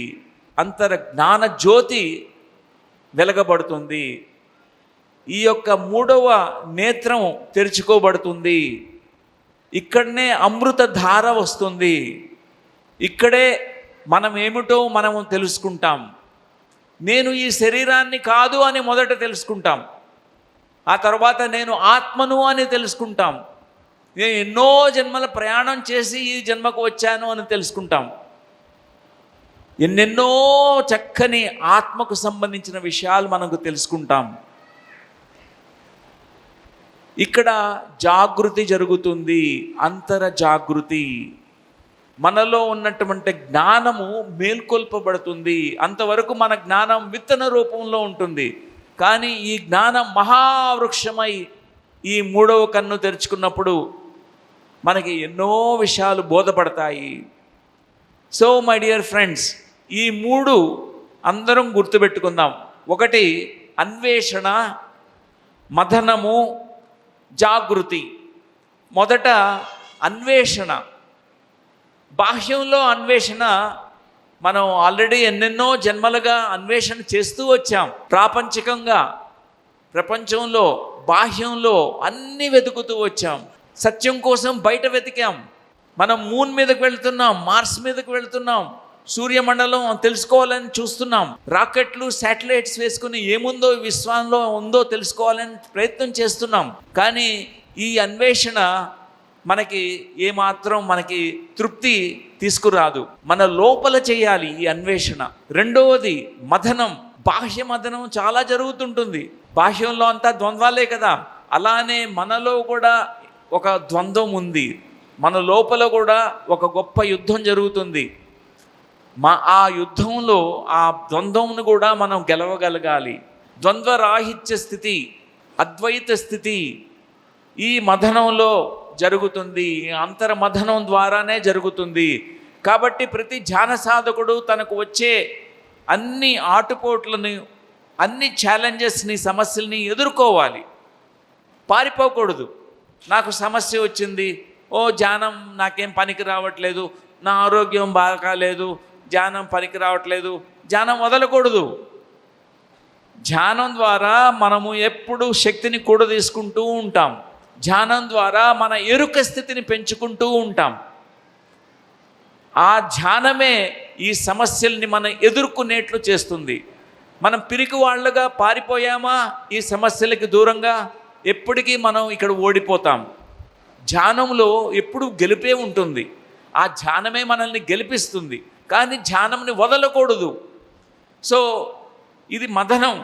అంతర జ్ఞాన జ్యోతి వెలగబడుతుంది. ఈ యొక్క మూడవ నేత్రం తెరుచుకోబడుతుంది. ఇక్కడనే అమృత ధార వస్తుంది. ఇక్కడే మనం ఏమిటో మనము తెలుసుకుంటాం. నేను ఈ శరీరాన్ని కాదు అని మొదట తెలుసుకుంటాం. ఆ తర్వాత నేను ఆత్మను అని తెలుసుకుంటాం. నేను ఎన్నో జన్మల ప్రయాణం చేసి ఈ జన్మకు వచ్చాను అని తెలుసుకుంటాం. ఎన్నెన్నో చక్కని ఆత్మకు సంబంధించిన విషయాలు మనకు తెలుసుకుంటాం. ఇక్కడ జాగృతి జరుగుతుంది, అంతర జాగృతి. మనలో ఉన్నటువంటి జ్ఞానము మేల్కొల్పబడుతుంది. అంతవరకు మన జ్ఞానం విత్తన రూపంలో ఉంటుంది. కానీ ఈ జ్ఞానం మహావృక్షమై ఈ మూడవ కన్ను తెరుచుకున్నప్పుడు మనకి ఎన్నో విషయాలు బోధపడతాయి. సో మై డియర్ ఫ్రెండ్స్, ఈ మూడు అందరం గుర్తుపెట్టుకుందాం. ఒకటి అన్వేషణ, మథనము, జాగృతి. మొదట అన్వేషణ. బాహ్యంలో అన్వేషణ మనం ఆల్రెడీ ఎన్నెన్నో జన్మలుగా అన్వేషణ చేస్తూ వచ్చాం. ప్రాపంచికంగా ప్రపంచంలో బాహ్యంలో అన్నీ వెతుకుతూ వచ్చాం. సత్యం కోసం బయట వెతికాం. మనం మూన్ మీదకి వెళ్తున్నాం, మార్స్ మీదకి వెళ్తున్నాం, సూర్యమండలం తెలుసుకోవాలని చూస్తున్నాం. రాకెట్లు, శాటిలైట్స్ వేసుకుని ఏముందో విశ్వంలో ఉందో తెలుసుకోవాలని ప్రయత్నం చేస్తున్నాం. కానీ ఈ అన్వేషణ మనకి ఏమాత్రం మనకి తృప్తి తీసుకురాదు. మన లోపల చేయాలి ఈ అన్వేషణ. రెండవది మథనం. బాహ్య మథనం చాలా జరుగుతుంటుంది. బాహ్యంలో అంతా ద్వంద్వాలే కదా. అలానే మనలో కూడా ఒక ద్వంద్వం ఉంది. మన లోపల కూడా ఒక గొప్ప యుద్ధం జరుగుతుంది. ఆ యుద్ధంలో ఆ ద్వంద్వంను కూడా మనం గెలవగలగాలి. ద్వంద్వరాహిత్య స్థితి, అద్వైత స్థితి ఈ మథనంలో జరుగుతుంది. అంతర్మథనం ద్వారానే జరుగుతుంది. కాబట్టి ప్రతి ధ్యాన సాధకుడు తనకు వచ్చే అన్ని ఆటుపోట్లను, అన్ని ఛాలెంజెస్ని, సమస్యల్ని ఎదుర్కోవాలి. పారిపోకూడదు. నాకు సమస్య వచ్చింది, ఓ ధ్యానం నాకేం పనికి రావట్లేదు, నా ఆరోగ్యం బాగాలేదు, ధ్యానం పనికి రావట్లేదు, ధ్యానం వదలకూడదు. ధ్యానం ద్వారా మనము ఎప్పుడు శక్తిని కూడా తీసుకుంటూ ఉంటాం. ధ్యానం ద్వారా మన ఎరుక స్థితిని పెంచుకుంటూ ఉంటాం. ఆ ధ్యానమే ఈ సమస్యల్ని మనం ఎదుర్కొనేట్లు చేస్తుంది. మనం పిరికి వాళ్ళుగా పారిపోయామా ఈ సమస్యలకి దూరంగా, ఎప్పటికీ మనం ఇక్కడ ఓడిపోతాం. ధ్యానంలో ఎప్పుడు గెలిపే ఉంటుంది. ఆ ధ్యానమే మనల్ని గెలిపిస్తుంది. కానీ ధ్యానంని వదలకూడదు. సో ఇది మథనం.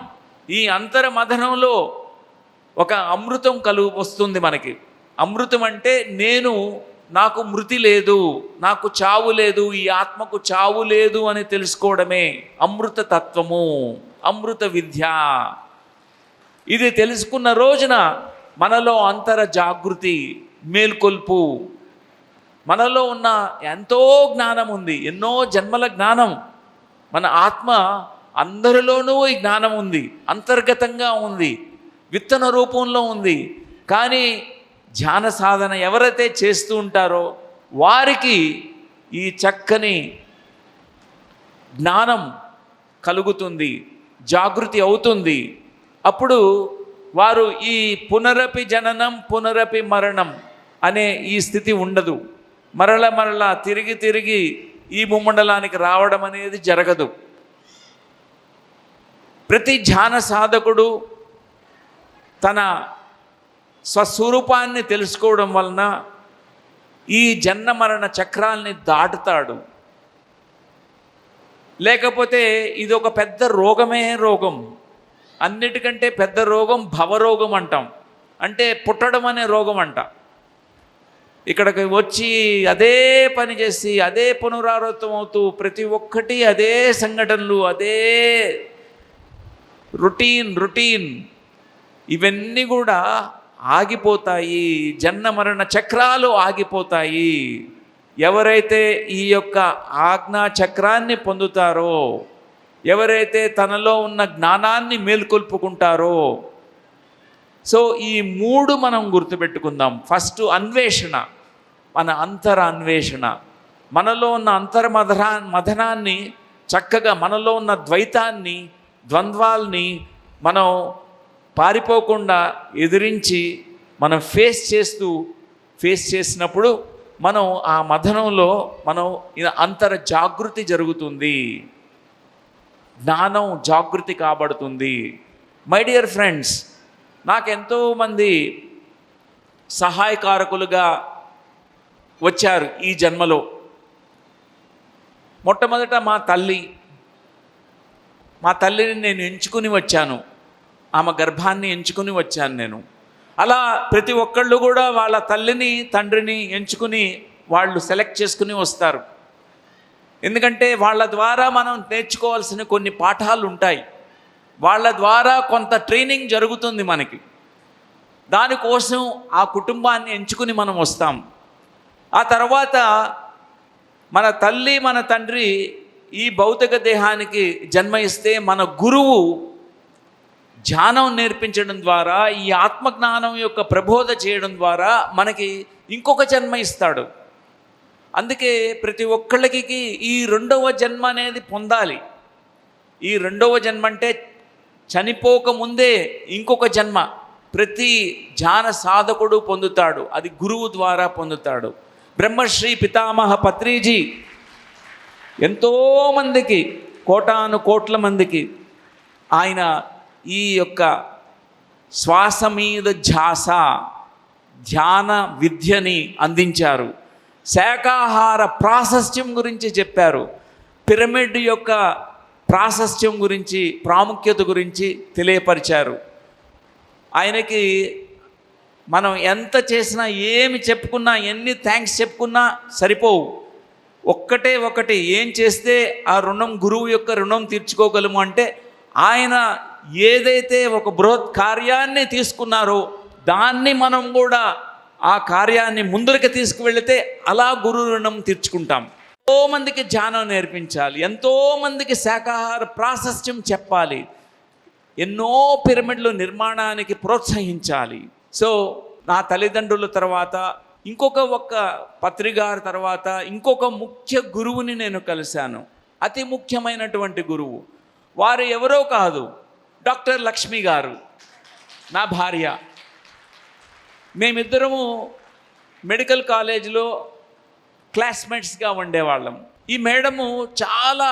ఈ అంతర మథనంలో ఒక అమృతం వస్తుంది మనకి. అమృతం అంటే నాకు మృతి లేదు, నాకు చావు లేదు, ఈ ఆత్మకు చావు లేదు అని తెలుసుకోవడమే అమృత తత్వము, అమృత విద్య. ఇది తెలుసుకున్న రోజున మనలో అంతర జాగృతి, మేల్కొల్పు. మనలో ఉన్న ఎంతో జ్ఞానం ఉంది, ఎన్నో జన్మల జ్ఞానం. మన ఆత్మ అందరిలోనూ ఈ జ్ఞానం ఉంది, అంతర్గతంగా ఉంది, విత్తన రూపంలో ఉంది. కానీ ధ్యాన సాధన ఎవరైతే చేస్తూ ఉంటారో వారికి ఈ చక్కని జ్ఞానం కలుగుతుంది, జాగృతి అవుతుంది. అప్పుడు వారు ఈ పునరపి జననం పునరపి మరణం అనే ఈ స్థితి ఉండదు. మరల తిరిగి ఈ భూమండలానికి రావడం అనేది జరగదు. ప్రతి ధ్యాన సాధకుడు తన స్వస్వరూపాన్ని తెలుసుకోవడం వలన ఈ జన్మ మరణ చక్రాల్ని దాటుతాడు. లేకపోతే ఇది ఒక పెద్ద రోగమే రోగం. అన్నిటికంటే పెద్ద రోగం భవరోగం అంటాం, అంటే పుట్టడం అనే రోగం అంట. ఇక్కడికి వచ్చి అదే పని చేసి అదే పునరావృతం అవుతూ ప్రతి ఒక్కటి అదే సంఘటనలు, అదే రొటీన్ ఇవన్నీ కూడా ఆగిపోతాయి. జన్మ మరణ చక్రాలు ఆగిపోతాయి. ఎవరైతే ఈ యొక్క ఆజ్ఞా చక్రాన్ని పొందుతారో, ఎవరైతే తనలో ఉన్న జ్ఞానాన్ని మేల్కొల్పుకుంటారో. సో ఈ 3 మనం గుర్తుపెట్టుకుందాం. ఫస్ట్ అన్వేషణ, మన అంతర అన్వేషణ. మనలో ఉన్న మథనాన్ని చక్కగా, మనలో ఉన్న ద్వైతాన్ని, ద్వంద్వాల్ని మనం పారిపోకుండా ఎదిరించి మనం ఫేస్ చేసినప్పుడు మనం ఆ మథనంలో మనం అంతర జాగృతి జరుగుతుంది, జ్ఞానం జాగృతి కాబడుతుంది. మై డియర్ ఫ్రెండ్స్, నాకెంతోమంది సహాయకారకులుగా వచ్చారు ఈ జన్మలో. మొట్టమొదట మా తల్లిని నేను ఎంచుకుని వచ్చాను, ఆమె గర్భాన్ని ఎంచుకుని వచ్చాను నేను. అలా ప్రతి ఒక్కళ్ళు కూడా వాళ్ళ తల్లిని తండ్రిని ఎంచుకుని వాళ్ళు సెలెక్ట్ చేసుకుని వస్తారు. ఎందుకంటే వాళ్ళ ద్వారా మనం నేర్చుకోవాల్సిన కొన్ని పాఠాలు ఉంటాయి, వాళ్ళ ద్వారా కొంత ట్రైనింగ్ జరుగుతుంది మనకి. దానికోసం ఆ కుటుంబాన్ని ఎంచుకుని మనం వస్తాం. ఆ తర్వాత మన తల్లి మన తండ్రి ఈ భౌతిక దేహానికి జన్మ ఇస్తే మన గురువు ధ్యానం నేర్పించడం ద్వారా, ఈ ఆత్మజ్ఞానం యొక్క ప్రబోధ చేయడం ద్వారా మనకి ఇంకొక జన్మ ఇస్తాడు. అందుకే ప్రతి ఒక్కళ్ళకి ఈ 2వ జన్మ అనేది పొందాలి. ఈ 2వ జన్మ అంటే చనిపోకముందే ఇంకొక జన్మ ప్రతి ధ్యాన సాధకుడు పొందుతాడు. అది గురువు ద్వారా పొందుతాడు. బ్రహ్మశ్రీ పితామహ పత్రిజీ ఎంతోమందికి, కోటాను కోట్ల మందికి ఆయన ఈ యొక్క శ్వాస మీద ధ్యాన విద్యని అందించారు. శాకాహార ప్రాశస్త్యం గురించి చెప్పారు. పిరమిడ్ యొక్క ప్రాశస్త్యం గురించి, ప్రాముఖ్యత గురించి తెలియపరిచారు. ఆయనకి మనం ఎంత చేసినా, ఏమి చెప్పుకున్నా, ఎన్ని థ్యాంక్స్ చెప్పుకున్నా సరిపోవు. ఒకటి ఏం చేస్తే ఆ రుణం, గురువు యొక్క రుణం తీర్చుకోగలము అంటే, ఆయన ఏదైతే ఒక బృహత్ కార్యాన్ని తీసుకున్నారో దాన్ని మనం కూడా ఆ కార్యాన్ని ముందరికి తీసుకువెళితే అలా గురు రుణం తీర్చుకుంటాం. ఎంతోమందికి ధ్యానం నేర్పించాలి, ఎంతోమందికి శాకాహార ప్రాశస్త్యం చెప్పాలి, ఎన్నో పిరమిడ్లు నిర్మాణానికి ప్రోత్సహించాలి. సో నా తల్లిదండ్రుల తర్వాత ఒక్క పత్రిగారి తర్వాత ఇంకొక ముఖ్య గురువుని నేను కలిశాను. అతి ముఖ్యమైనటువంటి గురువు. వారు ఎవరో కాదు, డాక్టర్ లక్ష్మి గారు, నా భార్య. మేమిద్దరము మెడికల్ కాలేజీలో క్లాస్మేట్స్గా ఉండేవాళ్ళం. ఈ మేడము చాలా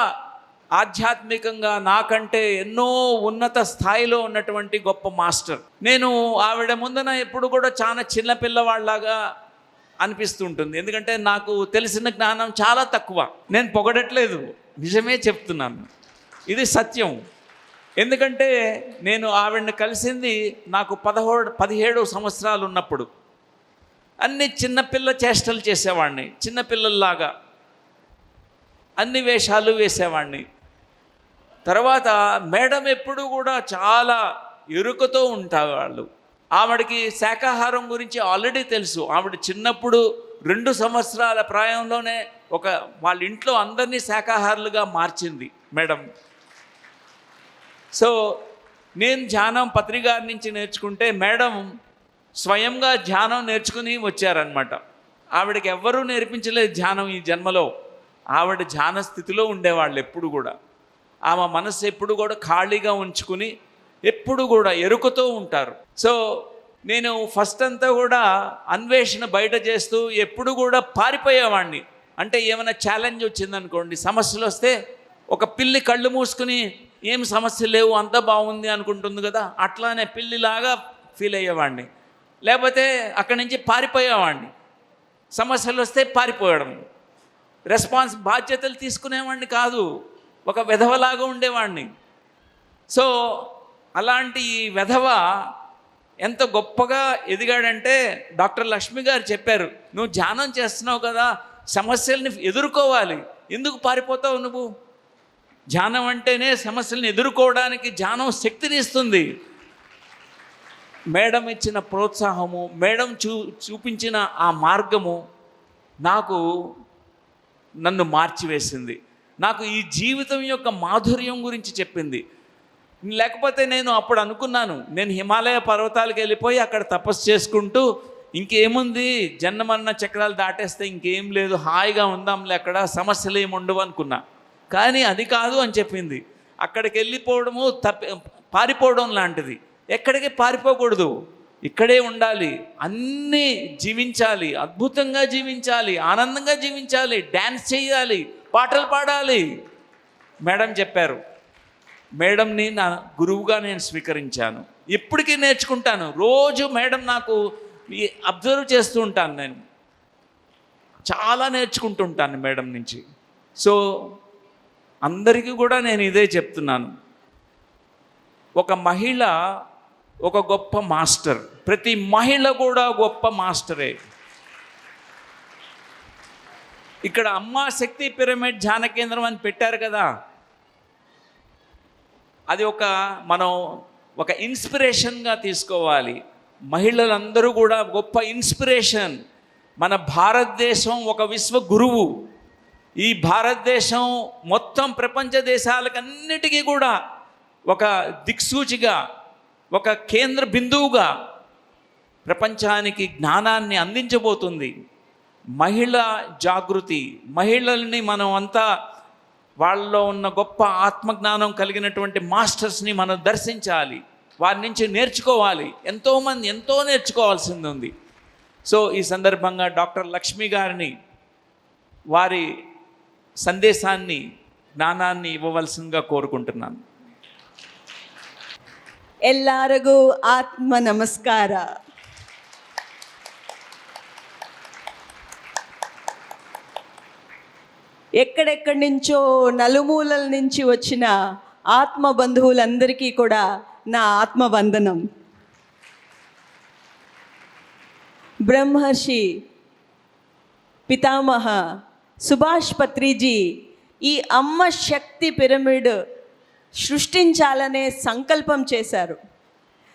ఆధ్యాత్మికంగా నాకంటే ఎన్నో ఉన్నత స్థాయిలో ఉన్నటువంటి గొప్ప మాస్టర్. నేను ఆవిడ ముందన ఎప్పుడు కూడా చాలా చిన్నపిల్లవాళ్ళలాగా అనిపిస్తుంటుంది. ఎందుకంటే నాకు తెలిసిన జ్ఞానం చాలా తక్కువ. నేను పొగడట్లేదు, నిజమే చెప్తున్నాను, ఇది సత్యం. ఎందుకంటే నేను ఆవిడని కలిసింది నాకు 17 సంవత్సరాలు ఉన్నప్పుడు. అన్ని చిన్నపిల్ల చేష్టలు చేసేవాడిని, చిన్నపిల్లల్లాగా అన్ని వేషాలు వేసేవాడిని. తర్వాత మేడం ఎప్పుడు కూడా చాలా ఎరుకతో ఉంటారు. ఆవిడకి శాకాహారం గురించి ఆల్రెడీ తెలుసు. ఆవిడ చిన్నప్పుడు 2 సంవత్సరాల ప్రాయంలోనే వాళ్ళ ఇంట్లో అందరినీ శాకాహారులుగా మార్చింది మేడం. సో నేను ధ్యానం పత్రిగారి నుంచి నేర్చుకుంటే మేడం స్వయంగా ధ్యానం నేర్చుకుని వచ్చారనమాట. ఆవిడకి ఎవ్వరూ నేర్పించలేదు ధ్యానం ఈ జన్మలో. ఆవిడ ధ్యాన స్థితిలో ఉండేవాళ్ళు ఎప్పుడు కూడా. ఆమె మనసు ఎప్పుడు కూడా ఖాళీగా ఉంచుకుని ఎప్పుడు కూడా ఎరుకతో ఉంటారు. సో నేను ఫస్ట్ అంతా కూడా అన్వేషణ బయట చేస్తూ ఎప్పుడు కూడా పారిపోయేవాడిని. అంటే ఏమైనా ఛాలెంజ్ వచ్చిందనుకోండి, సమస్యలు వస్తే ఒక పిల్లి కళ్ళు మూసుకుని ఏం సమస్యలు లేవు అంతా బాగుంది అనుకుంటుంది కదా, అట్లానే పిల్లిలాగా ఫీల్ అయ్యేవాడిని. లేకపోతే అక్కడి నుంచి పారిపోయేవాడిని. సమస్యలు వస్తే పారిపోయడం, బాధ్యతలు తీసుకునేవాడిని కాదు. ఒక వెధవలాగా ఉండేవాడిని. సో అలాంటి ఈ వెధవ ఎంత గొప్పగా ఎదిగాడంటే డాక్టర్ లక్ష్మి గారు చెప్పారు, నువ్వు ధ్యానం చేస్తున్నావు కదా, సమస్యల్ని ఎదుర్కోవాలి, ఎందుకు పారిపోతావు నువ్వు? ధ్యానం అంటేనే సమస్యలను ఎదుర్కోవడానికి ధ్యానం శక్తిని ఇస్తుంది. మేడం ఇచ్చిన ప్రోత్సాహము, మేడం చూపించిన ఆ మార్గము నన్ను మార్చివేసింది. నాకు ఈ జీవితం యొక్క మాధుర్యం గురించి చెప్పింది. లేకపోతే నేను అప్పుడు అనుకున్నాను, నేను హిమాలయ పర్వతాలకు వెళ్ళిపోయి అక్కడ తపస్సు చేసుకుంటూ ఇంకేముంది, జన్మన్న చక్రాలు దాటేస్తే ఇంకేం లేదు, హాయిగా ఉందాంలే, అక్కడ సమస్యలు ఏమి ఉండవు అనుకున్నా. కానీ అది కాదు అని చెప్పింది. అక్కడికి వెళ్ళిపోవడము పారిపోవడం లాంటిది. ఎక్కడికి పారిపోకూడదు, ఇక్కడే ఉండాలి, అన్నీ జీవించాలి, అద్భుతంగా జీవించాలి, ఆనందంగా జీవించాలి, డ్యాన్స్ చేయాలి, పాటలు పాడాలి మేడం చెప్పారు. మేడంని నా గురువుగా నేను స్వీకరించాను. ఇప్పటికీ నేర్చుకుంటాను. రోజు మేడం నాకు అబ్జర్వ్ చేస్తూ ఉంటాను. నేను చాలా నేర్చుకుంటుంటాను మేడం నుంచి. సో అందరికీ కూడా నేను ఇదే చెప్తున్నాను, ఒక మహిళ ఒక గొప్ప మాస్టర్. ప్రతి మహిళ కూడా గొప్ప మాస్టరే. ఇక్కడ అమ్మా శక్తి పిరమిడ్ ధ్యాన కేంద్రం అని పెట్టారు కదా, అది మనం ఒక ఇన్స్పిరేషన్గా తీసుకోవాలి. మహిళలందరూ కూడా గొప్ప ఇన్స్పిరేషన్. మన భారతదేశం ఒక విశ్వ గురువు. ఈ భారతదేశం మొత్తం ప్రపంచ దేశాలకన్నిటికీ కూడా ఒక దిక్సూచిగా, ఒక కేంద్ర బిందువుగా ప్రపంచానికి జ్ఞానాన్ని అందించబోతుంది. మహిళా జాగృతి, మహిళల్ని మనం అంతా వాళ్ళలో ఉన్న గొప్ప ఆత్మజ్ఞానం కలిగినటువంటి మాస్టర్స్ని మనం దర్శించాలి, వారి నుంచి నేర్చుకోవాలి. ఎంతోమంది ఎంతో నేర్చుకోవాల్సింది ఉంది. సో ఈ సందర్భంగా డాక్టర్ లక్ష్మి గారిని వారి సందేశాన్ని, జ్ఞానాన్ని ఇవ్వవలసిందిగా కోరుకుంటున్నాను. ಎಲ್ಲರಿಗೂ ಆತ್ಮ ನಮಸ್ಕಾರ. ఎక్కడెక్కడి నుంచో నలుమూలల నుంచి వచ్చిన ఆత్మ బంధువులందరికీ కూడా నా ఆత్మవందనం. బ్రహ్మర్షి పితామహ సుభాష్ పత్రిజీ ఈ అమ్మ శక్తి పిరమిడ్ సృష్టించాలనే సంకల్పం చేశారు.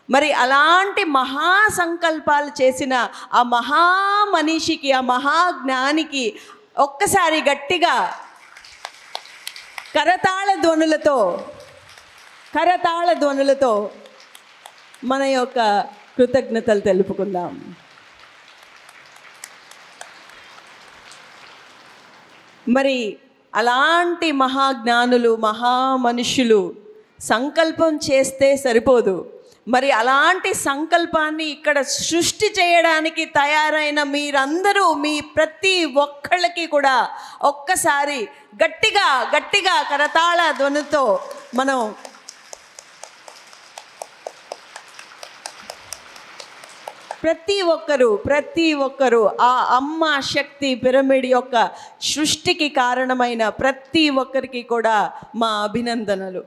మరి అలాంటి మహా సంకల్పాలు చేసిన ఆ మహామనిషికి, ఆ మహాజ్ఞానికి ఒక్కసారి గట్టిగా కరతాళ ధ్వనులతో మన యొక్క కృతజ్ఞతలు తెలుపుకుందాం. మరి అలాంటి మహాజ్ఞానులు, మహామనుషులు సంకల్పం చేస్తే సరిపోదు. మరి అలాంటి సంకల్పాన్ని ఇక్కడ సృష్టి చేయడానికి తయారైన మీరందరూ, మీ ప్రతి ఒక్కళ్ళకి కూడా ఒక్కసారి గట్టిగా కరతాళ ధ్వనితో మనం ప్రతి ఒక్కరూ ఆ అమ్మ శక్తి పిరమిడ్ యొక్క సృష్టికి కారణమైన ప్రతి ఒక్కరికి కూడా మా అభినందనలు.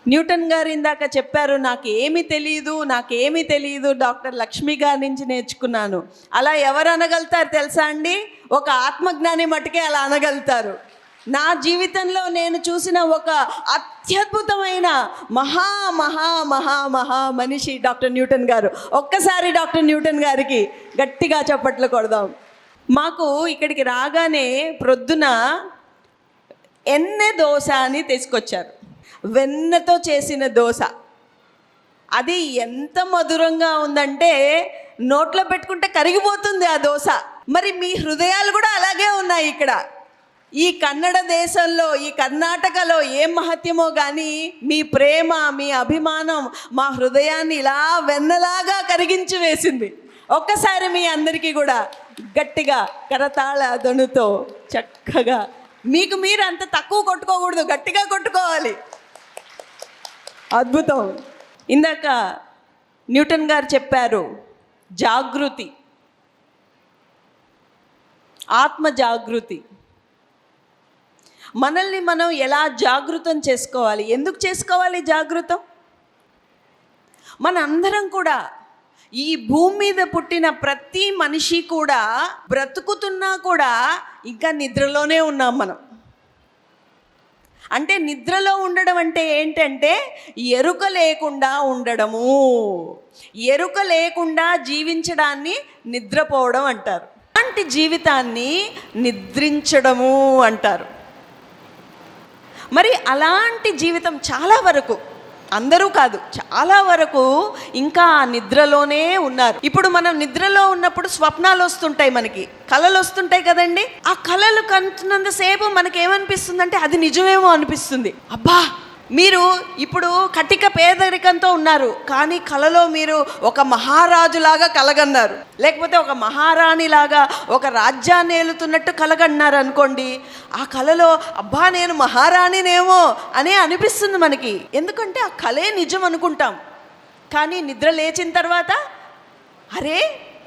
న్యూటన్ గారు ఇందాక చెప్పారు, నాకేమీ తెలియదు డాక్టర్ లక్ష్మి గారి నుంచి నేర్చుకున్నాను. అలా ఎవరు అనగలుగుతారు తెలుసా అండి? ఒక ఆత్మజ్ఞాని మటుకే అలా అనగలుగుతారు. నా జీవితంలో నేను చూసిన ఒక అత్యద్భుతమైన మహా మనిషి డాక్టర్ న్యూటన్ గారు. ఒక్కసారి డాక్టర్ న్యూటన్ గారికి గట్టిగా చప్పట్లు కొడదాం. మాకు ఇక్కడికి రాగానే ప్రొద్దున ఎన్నె దోశ అని తీసుకొచ్చారు. వెన్నతో చేసిన దోశ. అది ఎంత మధురంగా ఉందంటే నోట్లో పెట్టుకుంటే కరిగిపోతుంది ఆ దోశ. మరి మీ హృదయాలు కూడా అలాగే ఉన్నాయి. ఇక్కడ ఈ కన్నడ దేశంలో, ఈ కర్ణాటకలో ఏం మహత్యమో కానీ మీ ప్రేమ, మీ అభిమానం మా హృదయాన్ని ఇలా వెన్నలాగా కరిగించి వేసింది. ఒక్కసారి మీ అందరికీ కూడా గట్టిగా కరతాళ ధ్వనితో చక్కగా, మీకు మీరు అంత తక్కువ కొట్టుకోకూడదు, గట్టిగా కొట్టుకోవాలి. అద్భుతం. ఇందాక న్యూటన్ గారు చెప్పారు, జాగృతి, ఆత్మ జాగృతి. మనల్ని మనం ఎలా జాగృతం చేసుకోవాలి? ఎందుకు చేసుకోవాలి జాగృతం? మనందరం కూడా ఈ భూమి మీద పుట్టిన ప్రతి మనిషి కూడా బ్రతుకుతున్నా కూడా ఇంకా నిద్రలోనే ఉన్నాం మనం. అంటే నిద్రలో ఉండడం అంటే ఏంటంటే ఎరుక లేకుండా ఉండడము. ఎరుక లేకుండా జీవించడాన్ని నిద్రపోవడం అంటారు. అలాంటి జీవితాన్ని నిద్రించడము అంటారు. మరి అలాంటి జీవితం చాలా వరకు, అందరూ కాదు, చాలా వరకు ఇంకా నిద్రలోనే ఉన్నారు. ఇప్పుడు మనం నిద్రలో ఉన్నప్పుడు స్వప్నాలు వస్తుంటాయి, మనకి కళలు వస్తుంటాయి కదండి. ఆ కళలు కంటున్నంతసేపు మనకేమనిపిస్తుంది అంటే అది నిజమేమో అనిపిస్తుంది. అబ్బా, మీరు ఇప్పుడు కటిక పేదరికంతో ఉన్నారు, కానీ కలలో మీరు ఒక మహారాజులాగా కలగన్నారు, లేకపోతే ఒక మహారాణిలాగా ఒక రాజ్యాన్ని ఏలుతున్నట్టు కలగన్నారు అనుకోండి. ఆ కలలో అబ్బా నేను మహారాణినేమో అని అనిపిస్తుంది మనకి. ఎందుకంటే ఆ కలే నిజం అనుకుంటాం. కానీ నిద్ర లేచిన తర్వాత అరే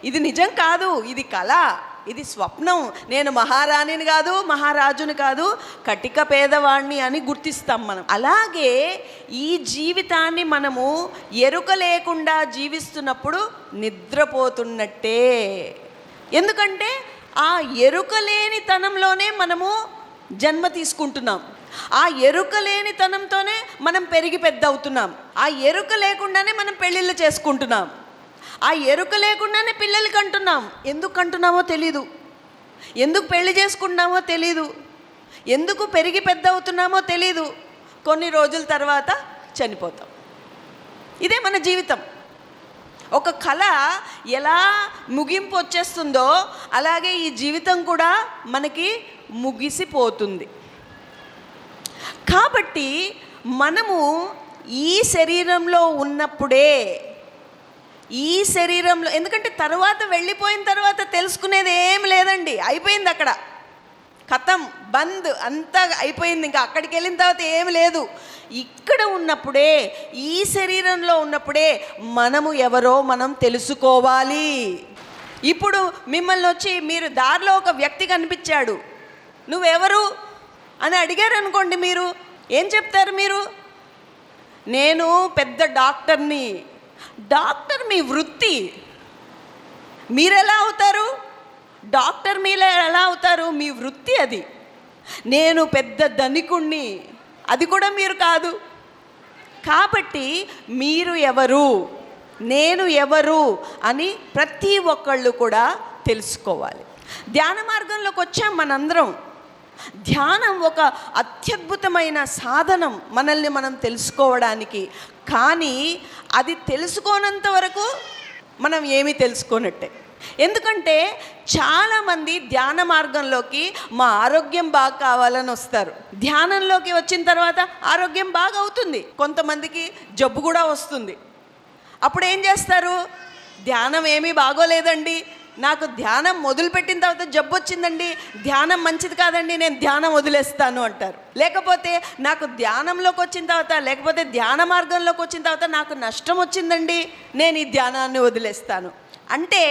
ఇది నిజం కాదు, ఇది కళ, ఇది స్వప్నం, నేను మహారాణిని కాదు, మహారాజుని కాదు, కటిక పేదవాణ్ణి అని గుర్తిస్తాం మనం. అలాగే ఈ జీవితాన్ని మనము ఎరుక లేకుండా జీవిస్తున్నప్పుడు నిద్రపోతున్నట్టే. ఎందుకంటే ఆ ఎరుక లేని తనంలోనే మనము జన్మ తీసుకుంటున్నాం. ఆ ఎరుక లేని తనంతోనే మనం పెరిగి పెద్ద అవుతున్నాం. ఆ ఎరుక లేకుండానే మనం పెళ్ళిళ్ళు చేసుకుంటున్నాం. ఆ ఎరుక లేకుండానే పిల్లలకి అంటున్నాం. ఎందుకు అంటున్నామో తెలీదు, ఎందుకు పెళ్లి చేసుకుంటున్నామో తెలీదు, ఎందుకు పెరిగి పెద్ద అవుతున్నామో తెలీదు. కొన్ని రోజుల తర్వాత చనిపోతాం. ఇదే మన జీవితం. ఒక కళ ఎలా ముగింపు వచ్చేస్తుందో అలాగే ఈ జీవితం కూడా మనకి ముగిసిపోతుంది. కాబట్టి మనము ఈ శరీరంలో ఉన్నప్పుడే, ఈ శరీరంలో, ఎందుకంటే తర్వాత వెళ్ళిపోయిన తర్వాత తెలుసుకునేది ఏమి లేదండి, అయిపోయింది అక్కడ, ఖతం, బంద్, అంతా అయిపోయింది. ఇంకా అక్కడికి వెళ్ళిన తర్వాత ఏమి లేదు. ఇక్కడ ఉన్నప్పుడే, ఈ శరీరంలో ఉన్నప్పుడే మనము ఎవరో మనం తెలుసుకోవాలి. ఇప్పుడు మిమ్మల్ని వచ్చి మీరు దారిలో ఒక వ్యక్తి కనిపించాడు, నువ్వెవరు అని అడిగారు అనుకోండి, మీరు ఏం చెప్తారు? మీరు నేను పెద్ద డాక్టర్ని. డాక్టర్ మీ వృత్తి, మీరెలా అవుతారు? డాక్టర్ మీరు ఎలా అవుతారు? మీ వృత్తి అది. నేను పెద్ద ధనికుణ్ణి, అది కూడా మీరు కాదు. కాబట్టి మీరు ఎవరు, నేను ఎవరు అని ప్రతి ఒక్కళ్ళు కూడా తెలుసుకోవాలి. ధ్యాన మార్గంలోకి వచ్చాం మనందరం. ధ్యానం ఒక అత్యద్భుతమైన సాధనం మనల్ని మనం తెలుసుకోవడానికి. కానీ అది తెలుసుకోనంత వరకు మనం ఏమీ తెలుసుకోనట్టే. ఎందుకంటే చాలామంది ధ్యాన మార్గంలోకి మా ఆరోగ్యం బాగా కావాలని వస్తారు. ధ్యానంలోకి వచ్చిన తర్వాత ఆరోగ్యం బాగా అవుతుంది, కొంతమందికి జబ్బు కూడా వస్తుంది. అప్పుడు ఏం చేస్తారు? ధ్యానం ఏమీ బాగోలేదండి, నాకు ధ్యానం మొదలుపెట్టిన తర్వాత జబ్బు వచ్చిందండి, ధ్యానం మంచిది కాదండి, నేను ధ్యానం వదిలేస్తాను అంటారు. లేకపోతే నాకు ధ్యానంలోకి వచ్చిన తర్వాత, లేకపోతే ధ్యాన మార్గంలోకి వచ్చిన తర్వాత నాకు నష్టం వచ్చిందండి, నేను ఈ ధ్యానాన్ని వదిలేస్తాను. అంటే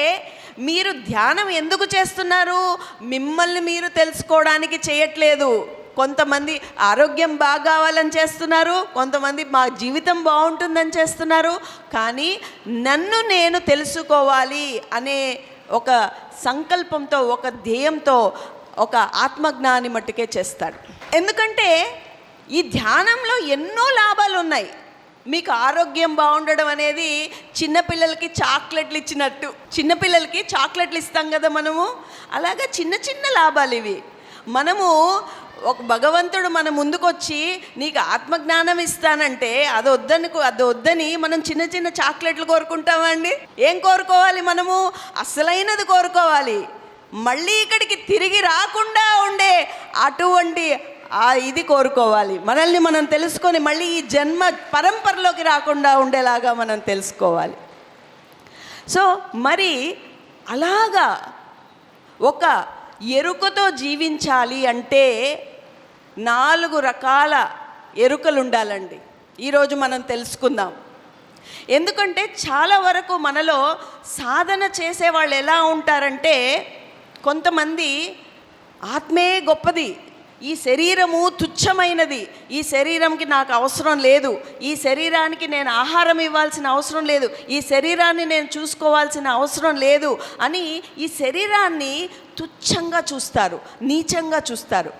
మీరు ధ్యానం ఎందుకు చేస్తున్నారు? మిమ్మల్ని మీరు తెలుసుకోవడానికి చేయట్లేదు. కొంతమంది ఆరోగ్యం బాగా కావాలని చేస్తున్నారు, కొంతమంది మా జీవితం బాగుంటుందని చేస్తున్నారు. కానీ నన్ను నేను తెలుసుకోవాలి అనే ఒక సంకల్పంతో, ఒక ధ్యేయంతో ఒక ఆత్మజ్ఞాని మట్టుకే చేస్తాడు. ఎందుకంటే ఈ ధ్యానంలో ఎన్నో లాభాలు ఉన్నాయి. మీకు ఆరోగ్యం బాగుండడం అనేది చిన్నపిల్లలకి చాక్లెట్లు ఇచ్చినట్టు. చిన్నపిల్లలకి చాక్లెట్లు ఇస్తాం కదా మనము, అలాగా చిన్న చిన్న లాభాలు ఇవి. మనము ఒక భగవంతుడు మన ముందుకు వచ్చి నీకు ఆత్మజ్ఞానం ఇస్తానంటే అది వద్దని మనం చిన్న చిన్న చాక్లెట్లు కోరుకుంటామండి. ఏం కోరుకోవాలి? మనము అసలైనది కోరుకోవాలి. మళ్ళీ ఇక్కడికి తిరిగి రాకుండా ఉండే అటువంటి ఇది కోరుకోవాలి. మనల్ని మనం తెలుసుకొని మళ్ళీ ఈ జన్మ పరంపరలోకి రాకుండా ఉండేలాగా మనం తెలుసుకోవాలి. సో మరి అలాగా ఒక ఎరుకతో జీవించాలి అంటే 4 రకాల ఎరుకలు ఉండాలండి. ఈరోజు మనం తెలుసుకుందాం. ఎందుకంటే చాలా వరకు మనలో సాధన చేసేవాళ్ళు ఎలా ఉంటారంటే, కొంతమంది ఆత్మే గొప్పది, ఈ శరీరము తుచ్చమైనది, ఈ శరీరంకి నాకు అవసరం లేదు, ఈ శరీరానికి నేను ఆహారం ఇవ్వాల్సిన అవసరం లేదు, ఈ శరీరాన్ని నేను చూసుకోవాల్సిన అవసరం లేదు అని ఈ శరీరాన్ని తుచ్చంగా చూస్తారు, నీచంగా చూస్తారు.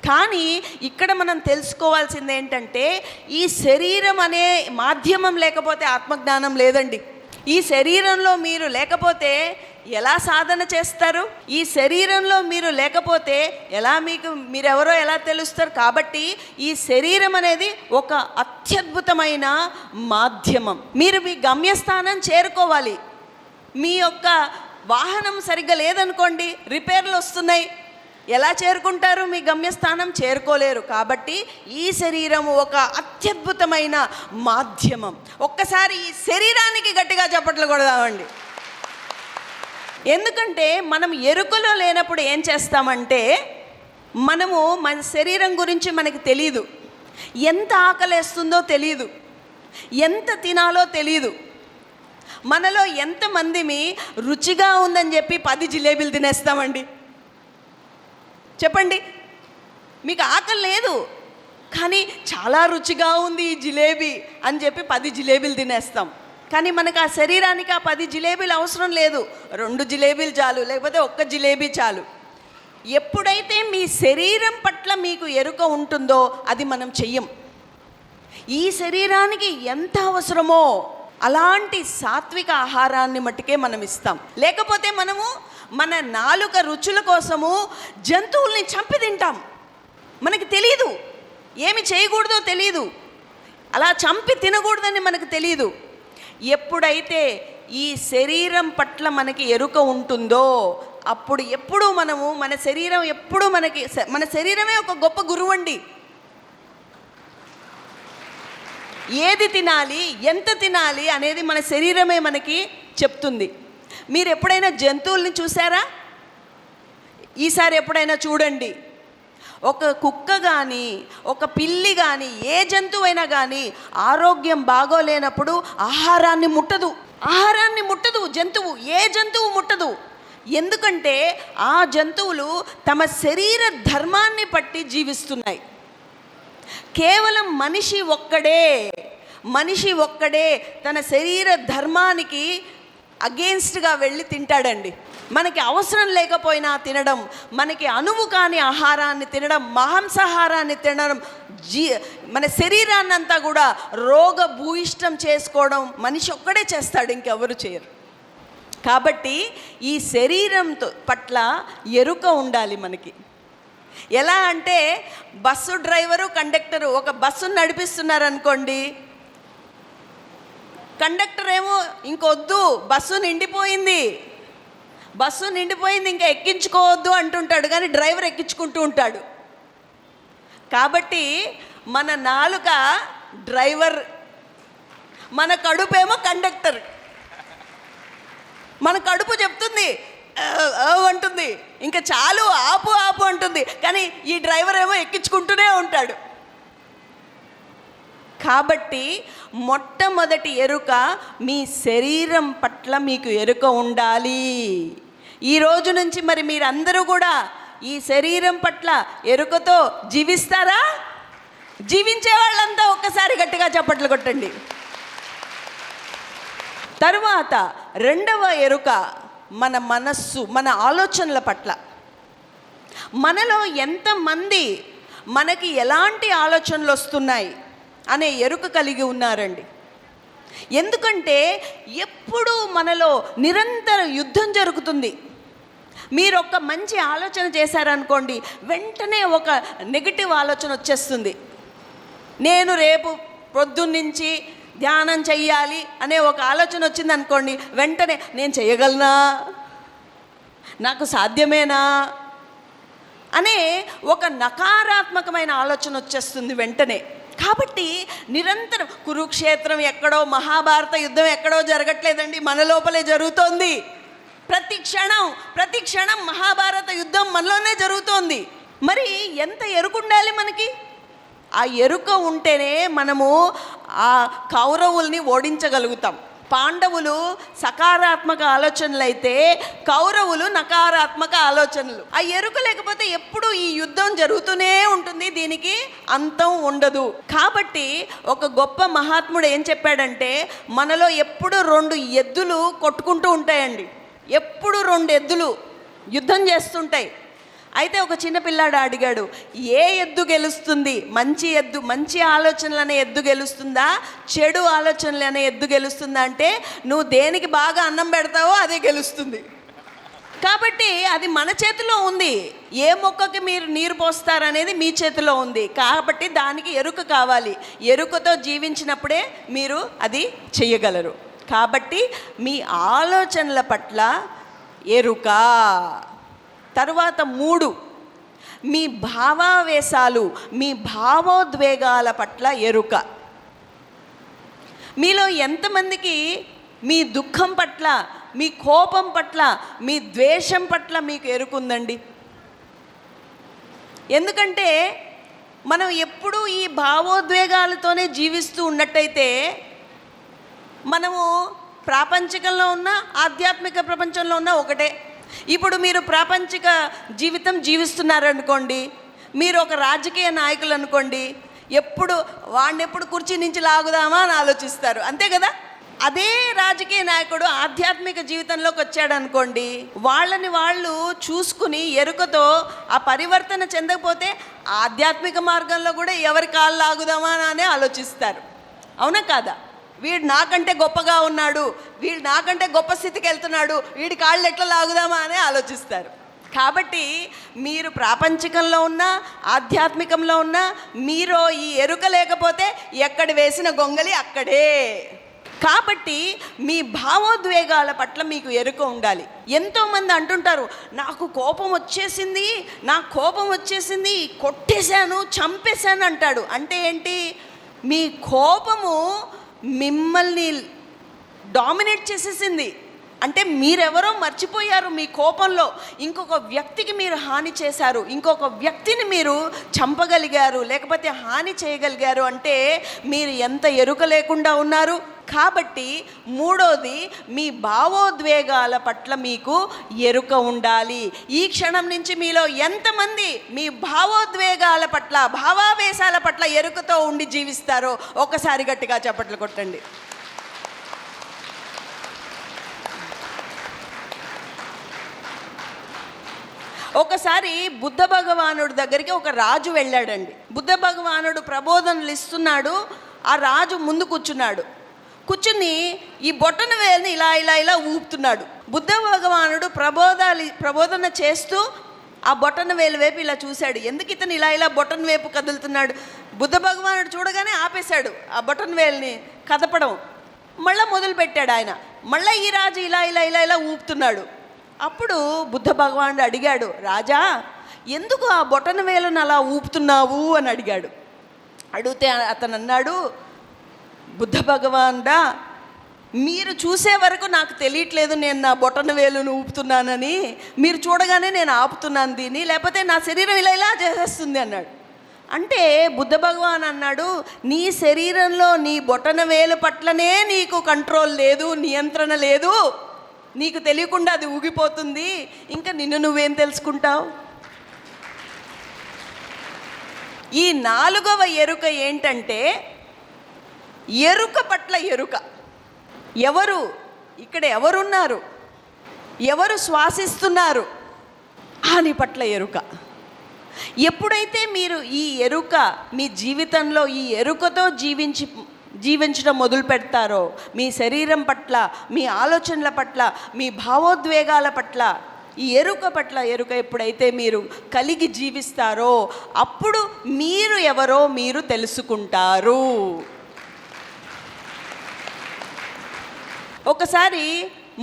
కానీ ఇక్కడ మనం తెలుసుకోవాల్సింది ఏంటంటే ఈ శరీరం అనే మాధ్యమం లేకపోతే ఆత్మజ్ఞానం లేదండి. ఈ శరీరంలో మీరు లేకపోతే ఎలా సాధన చేస్తారు? ఈ శరీరంలో మీరు లేకపోతే ఎలా మీరెవరో ఎలా తెలుస్తారు? కాబట్టి ఈ శరీరం అనేది ఒక అత్యద్భుతమైన మాధ్యమం. మీరు మీ గమ్యస్థానం చేరుకోవాలి. మీ యొక్క వాహనం సరిగ్గా లేదనుకోండి, రిపేర్లు వస్తున్నాయి, ఎలా చేరుకుంటారు? మీ గమ్యస్థానం చేరుకోలేరు. కాబట్టి ఈ శరీరం ఒక అత్యద్భుతమైన మాధ్యమం. ఒక్కసారి ఈ శరీరానికి గట్టిగా చప్పట్లు కొడదామండి. ఎందుకంటే మనం ఎరుకలో లేనప్పుడు ఏం చేస్తామంటే, మనము మన శరీరం గురించి మనకి తెలియదు, ఎంత ఆకలేస్తుందో తెలియదు, ఎంత తినాలో తెలియదు. మనలో ఎంతమందిమి రుచిగా ఉందని చెప్పి 10 జిలేబీలు తినేస్తామండి? చెప్పండి. మీకు ఆకలి లేదు కానీ చాలా రుచిగా ఉంది ఈ జిలేబీ అని చెప్పి 10 జిలేబీలు తినేస్తాం. కానీ మనకు ఆ శరీరానికి ఆ 10 జిలేబీలు అవసరం లేదు, 2 జిలేబీలు చాలు, లేకపోతే 1 జిలేబీ చాలు. ఎప్పుడైతే మీ శరీరం పట్ల మీకు ఎరుక ఉంటుందో అది మనం చెయ్యం. ఈ శరీరానికి ఎంత అవసరమో అలాంటి సాత్విక ఆహారాన్ని మట్టుకే మనం ఇస్తాం. లేకపోతే మనము మన నాలుక రుచుల కోసము జంతువుల్ని చంపి తింటాం. మనకి తెలియదు, ఏమి చేయకూడదో తెలియదు, అలా చంపి తినకూడదని మనకు తెలియదు. ఎప్పుడైతే ఈ శరీరం పట్ల మనకి ఎరుక ఉంటుందో అప్పుడు ఎప్పుడు మనము మన శరీరం ఎప్పుడు మన శరీరమే ఒక గొప్ప గురువు అండి. ఏది తినాలి, ఎంత తినాలి అనేది మన శరీరమే మనకి చెప్తుంది. మీరు ఎప్పుడైనా జంతువుల్ని చూసారా? ఈసారి ఎప్పుడైనా చూడండి. ఒక కుక్క కానీ ఒక పిల్లి కానీ ఏ జంతువైనా కానీ ఆరోగ్యం బాగోలేనప్పుడు ఆహారాన్ని ముట్టదు జంతువు. ఏ జంతువు ముట్టదు. ఎందుకంటే ఆ జంతువులు తమ శరీర ధర్మాన్ని పట్టి జీవిస్తున్నాయి. కేవలం మనిషి ఒక్కడే తన శరీర ధర్మానికి అగెయిన్స్ట్గా వెళ్ళి తింటాడండి. మనకి అవసరం లేకపోయినా తినడం, మనకి అనువు కాని ఆహారాన్ని తినడం, మాంసాహారాన్ని తినడం, మన శరీరాన్ని అంతా కూడా రోగభూయిష్టం చేసుకోవడం మనిషి ఒక్కడే చేస్తాడు, ఇంకెవరు చేయరు. కాబట్టి ఈ శరీరంతో పట్ల ఎరుక ఉండాలి మనకి. ఎలా అంటే బస్సు డ్రైవరు కండక్టరు ఒక బస్సును నడిపిస్తున్నారనుకోండి, కండక్టర్ ఏమో ఇంకొద్దు బస్సు నిండిపోయింది ఇంకా ఎక్కించుకోవద్దు అంటుంటాడు, కానీ డ్రైవర్ ఎక్కించుకుంటూ ఉంటాడు. కాబట్టి మన నాలుక డ్రైవర్, మన కడుపేమో కండక్టర్. మన కడుపు చెప్తుంది అంటుంది, ఇంకా చాలు ఆపు అంటుంది, కానీ ఈ డ్రైవర్ ఏమో ఎక్కించుకుంటూనే ఉంటాడు. కాబట్టి మొట్టమొదటి ఎరుక మీ శరీరం పట్ల మీకు ఎరుక ఉండాలి. ఈ రోజు నుంచి మరి మీరందరూ కూడా ఈ శరీరం పట్ల ఎరుకతో జీవిస్తారా? జీవించే వాళ్ళంతా ఒక్కసారి గట్టిగా చప్పట్లు కొట్టండి. తరువాత రెండవ ఎరుక మన మనస్సు, మన ఆలోచనల పట్ల. మనలో ఎంతమంది మనకి ఎలాంటి ఆలోచనలు వస్తున్నాయి అనే ఎరుక కలిగి ఉన్నారండి? ఎందుకంటే ఎప్పుడూ మనలో నిరంతర యుద్ధం జరుగుతుంది. మీరు ఒక మంచి ఆలోచన చేశారనుకోండి, వెంటనే ఒక నెగిటివ్ ఆలోచన వచ్చేస్తుంది. నేను రేపు పొద్దున్నుంచి ధ్యానం చెయ్యాలి అనే ఒక ఆలోచన వచ్చిందనుకోండి, వెంటనే నేను చేయగలనా, నాకు సాధ్యమేనా అనే ఒక నకారాత్మకమైన ఆలోచన వచ్చేస్తుంది వెంటనే. కాబట్టి నిరంతరం కురుక్షేత్రం ఎక్కడో, మహాభారత యుద్ధం ఎక్కడో జరగట్లేదండి, మన లోపలే జరుగుతోంది. ప్రతి క్షణం మహాభారత యుద్ధం మనలోనే జరుగుతోంది. మరి ఎంత ఎరుక ఉండాలి మనకి? ఆ ఎరుక ఉంటేనే మనము ఆ కౌరవుల్ని ఓడించగలుగుతాం. పాండవులు సకారాత్మక ఆలోచనలు అయితే కౌరవులు నకారాత్మక ఆలోచనలు. ఆ ఎరుక లేకపోతే ఎప్పుడు ఈ యుద్ధం జరుగుతూనే ఉంటుంది, దీనికి అంతం ఉండదు. కాబట్టి ఒక గొప్ప మహాత్ముడు ఏం చెప్పాడంటే, మనలో ఎప్పుడు 2 ఎద్దులు కొట్టుకుంటూ ఉంటాయండి, ఎప్పుడు 2 ఎద్దులు యుద్ధం చేస్తుంటాయి. అయితే ఒక చిన్న పిల్లాడు అడిగాడు, ఏ ఎద్దు గెలుస్తుంది? మంచి ఎద్దు, మంచి ఆలోచనలు అనే ఎద్దు గెలుస్తుందా, చెడు ఆలోచనలు అనే ఎద్దు గెలుస్తుందా అంటే, నువ్వు దేనికి బాగా అన్నం పెడతావో అదే గెలుస్తుంది. కాబట్టి అది మన చేతిలో ఉంది. ఏ మొక్కకి మీరు నీరు పోస్తారనేది మీ చేతిలో ఉంది. కాబట్టి దానికి ఎరుక కావాలి. ఎరుకతో జీవించినప్పుడే మీరు అది చెయ్యగలరు. కాబట్టి మీ ఆలోచనల పట్ల ఎరుక. తరువాత 3, మీ భావావేశాలు, మీ భావోద్వేగాల పట్ల ఎరుక. మీలో ఎంతమందికి మీ దుఃఖం పట్ల, మీ కోపం పట్ల, మీ ద్వేషం పట్ల మీకు ఎరుకుందండి? ఎందుకంటే మనం ఎప్పుడూ ఈ భావోద్వేగాలతోనే జీవిస్తూ ఉన్నట్టయితే మనము ప్రాపంచికంలో ఉన్న, ఆధ్యాత్మిక ప్రపంచంలో ఉన్న ఒకటే. ఇప్పుడు మీరు ప్రాపంచిక జీవితం జీవిస్తున్నారనుకోండి, మీరు ఒక రాజకీయ నాయకులు అనుకోండి, వాడినెప్పుడు కుర్చీ నుంచి లాగుదామా అని ఆలోచిస్తారు, అంతే కదా? అదే రాజకీయ నాయకుడు ఆధ్యాత్మిక జీవితంలోకి వచ్చాడు అనుకోండి, వాళ్ళని వాళ్ళు చూసుకుని ఎరుకతో ఆ పరివర్తన చెందకపోతే ఆధ్యాత్మిక మార్గంలో కూడా ఎవరి కాళ్ళు లాగుదామా అని ఆలోచిస్తారు, అవునా కాదా? వీడు నాకంటే గొప్పగా ఉన్నాడు, వీడు నాకంటే గొప్ప స్థితికి వెళ్తున్నాడు, వీడి కాళ్ళు ఎట్లా లాగుదామా అని ఆలోచిస్తారు. కాబట్టి మీరు ప్రాపంచికంలో ఉన్నా, ఆధ్యాత్మికంలో ఉన్నా, మీరు ఈ ఎరుక లేకపోతే ఎక్కడ వేసిన గొంగలి అక్కడే. కాబట్టి మీ భావోద్వేగాల పట్ల మీకు ఎరుక ఉండాలి. ఎంతోమంది అంటుంటారు, నాకు కోపం వచ్చేసింది, కొట్టేశాను, చంపేశాను అంటాడు. అంటే ఏంటి? మీ కోపము మిమ్మల్ని డామినేట్ చేసేసింది. అంటే మీరెవరో మర్చిపోయారు. మీ కోపంలో ఇంకొక వ్యక్తికి మీరు హాని చేశారు, ఇంకొక వ్యక్తిని మీరు చంపగలిగారు, లేకపోతే హాని చేయగలిగారు. అంటే మీరు ఎంత ఎరుక లేకుండా ఉన్నారు. కాబట్టి 3వది, మీ భావోద్వేగాల పట్ల మీకు ఎరుక ఉండాలి. ఈ క్షణం నుంచి మీలో ఎంతమంది మీ భావోద్వేగాల పట్ల, భావావేశాల పట్ల ఎరుకతో ఉండి జీవిస్తారో ఒకసారి గట్టిగా చప్పట్లు కొట్టండి. ఒకసారి బుద్ధ భగవానుడి దగ్గరికి ఒక రాజు వెళ్ళాడండి. బుద్ధ భగవానుడు ప్రబోధనలు ఇస్తున్నాడు. ఆ రాజు ముందు కూర్చుని ఈ బొట్టన వేలుని ఇలా ఇలా ఇలా ఊపుతున్నాడు. బుద్ధ భగవానుడు ప్రబోధన చేస్తూ ఆ బొట్టన వేలు వైపు ఇలా చూశాడు. ఎందుకు ఇతను ఇలా ఇలా బొట్టన వైపు కదులుతున్నాడు? బుద్ధ భగవానుడు చూడగానే ఆపేశాడు ఆ బొట్టన వేలుని కదపడం. మళ్ళీ మొదలుపెట్టాడు ఆయన. మళ్ళీ ఈ రాజు ఇలా ఇలా ఇలా ఇలా ఊపుతున్నాడు. అప్పుడు బుద్ధ భగవానుడు అడిగాడు, రాజా ఎందుకు ఆ బొటన వేలును అలా ఊపుతున్నావు అని అడిగాడు. అడిగితే అతను అన్నాడు, బుద్ధ భగవానుడా, మీరు చూసే వరకు నాకు తెలియట్లేదు నేను నా బొటన వేలును ఊపుతున్నానని. మీరు చూడగానే నేను ఆపుతున్నాను దీన్ని, లేకపోతే నా శరీరం ఇలా ఇలా చేసేస్తుంది అన్నాడు. అంటే బుద్ధ భగవాన్ అన్నాడు, నీ శరీరంలో నీ బొటన వేలు పట్లనే నీకు కంట్రోల్ లేదు, నియంత్రణ లేదు. నీకు తెలియకుండా అది ఊగిపోతుంది. ఇంకా నిన్ను నువ్వేం తెలుసుకుంటావు? ఈ 4వ ఎరుక ఏంటంటే ఎరుక పట్ల ఎరుక. ఇక్కడ ఎవరున్నారు, ఎవరు శ్వాసిస్తున్నారు అని పట్ల ఎరుక. ఎప్పుడైతే మీరు ఈ ఎరుక మీ జీవితంలో ఈ ఎరుకతో జీవించడం మొదలు పెడతారో, మీ శరీరం పట్ల, మీ ఆలోచనల పట్ల, మీ భావోద్వేగాల పట్ల ఈ ఎరుక ఎప్పుడైతే మీరు కలిగి జీవిస్తారో అప్పుడు మీరు ఎవరో మీరు తెలుసుకుంటారు. ఒకసారి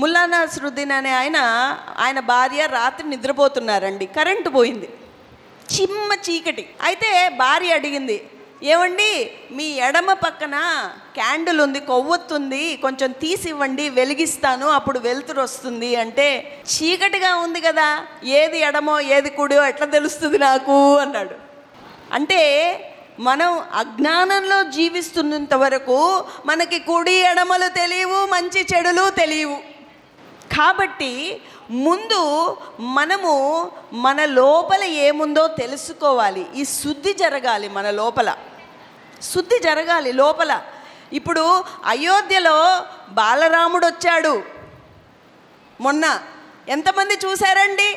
ముల్లా నస్రుద్దీన్ అనే ఆయన భార్య రాత్రి నిద్రపోతున్నారండి. కరెంటు పోయింది, చిమ్మ చీకటి. అయితే భార్య అడిగింది, ఏమండి మీ ఎడమ పక్కన క్యాండిల్ ఉంది, కొవ్వొత్తుంది, కొంచెం తీసివ్వండి, వెలిగిస్తాను, అప్పుడు వెలుతురు వస్తుంది. అంటే చీకటిగా ఉంది కదా, ఏది ఎడమో ఏది కుడియో ఎట్లా తెలుస్తుంది నాకు అన్నాడు. అంటే మనం అజ్ఞానంలో జీవిస్తున్నంత వరకు మనకి కుడి ఎడమలు తెలియవు, మంచి చెడులు తెలియవు. కాబట్టి ముందు మనము మన లోపల ఏముందో తెలుసుకోవాలి. ఈ శుద్ధి జరగాలి, మన లోపల శుద్ధి జరగాలి లోపల. ఇప్పుడు అయోధ్యలో బాలరాముడు వచ్చాడు మొన్న, ఎంతమంది చూశారండి?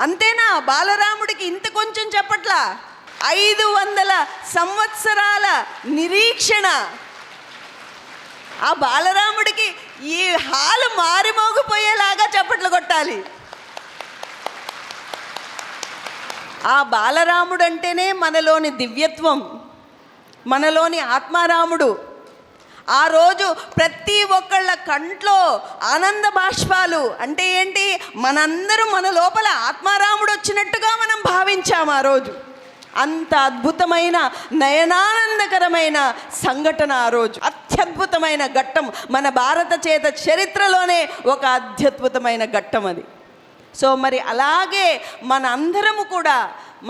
అంతేనా? బాలరాముడికి ఇంత కొంచెం చెప్పట్లా, 500 సంవత్సరాల నిరీక్షణ. ఆ బాలరాముడికి ఈ హాలు మారిమోగిపోయేలాగా చప్పట్లు కొట్టాలి. ఆ బాలరాముడు అంటేనే మనలోని దివ్యత్వం, మనలోని ఆత్మారాముడు. ఆ రోజు ప్రతి ఒక్కళ్ళ కంట్లో ఆనంద బాష్పాలు. అంటే ఏంటి? మనందరం మన లోపల ఆత్మారాముడు వచ్చినట్టుగా మనం భావించాము ఆ రోజు. అంత అద్భుతమైన నయనానందకరమైన సంఘటన ఆ రోజు. అత్యద్భుతమైన ఘట్టం, మన భారత చేత చరిత్రలోనే ఒక అత్యద్భుతమైన ఘట్టం అది. సో మరి అలాగే మన అందరము కూడా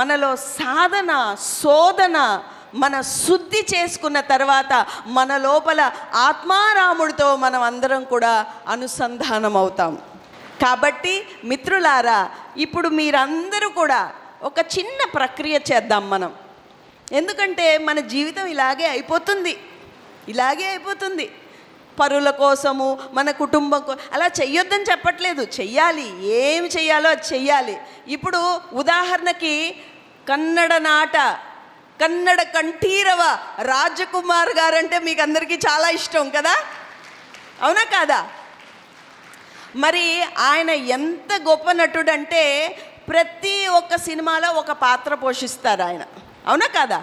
మనలో సాధన, శోధన, మన శుద్ధి చేసుకున్న తర్వాత మన లోపల ఆత్మారాముడితో మనం అందరం కూడా అనుసంధానం అవుతాం. కాబట్టి మిత్రులారా, ఇప్పుడు మీరందరూ కూడా ఒక చిన్న ప్రక్రియ చేద్దాం మనం. ఎందుకంటే మన జీవితం ఇలాగే అయిపోతుంది. పరుల కోసము, మన కుటుంబం అలా చెయ్యొద్దని చెప్పట్లేదు, చెయ్యాలి. ఏమి చెయ్యాలో అది చెయ్యాలి. ఇప్పుడు ఉదాహరణకి కన్నడ కంఠీరవ రాజకుమార్ గారంటే మీకు అందరికీ చాలా ఇష్టం కదా, అవునా కాదా? మరి ఆయన ఎంత గొప్ప నటుడంటే ప్రతి ఒక్క సినిమాలో ఒక పాత్ర పోషిస్తారు ఆయన, అవునా కాదా?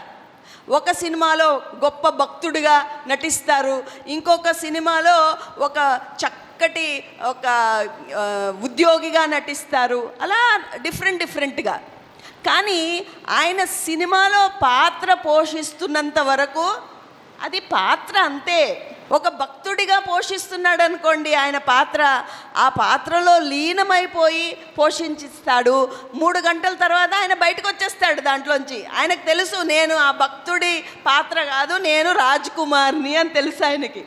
ఒక సినిమాలో గొప్ప భక్తుడిగా నటిస్తారు, ఇంకొక సినిమాలో ఒక చక్కటి ఒక ఉద్యోగిగా నటిస్తారు, అలా డిఫరెంట్గా. కానీ ఆయన సినిమాలో పాత్ర పోషిస్తున్నంత వరకు అది పాత్ర అంతే. ఒక భక్తుడిగా పోషిస్తున్నాడు అనుకోండి ఆయన పాత్ర, ఆ పాత్రలో లీనమైపోయి పోషించిస్తాడు. 3 గంటల తర్వాత ఆయన బయటకు వచ్చేస్తాడు దాంట్లోంచి. ఆయనకు తెలుసు, నేను ఆ భక్తుడి పాత్ర కాదు, నేను రాజ్ కుమార్ని అని తెలుసు ఆయనకి.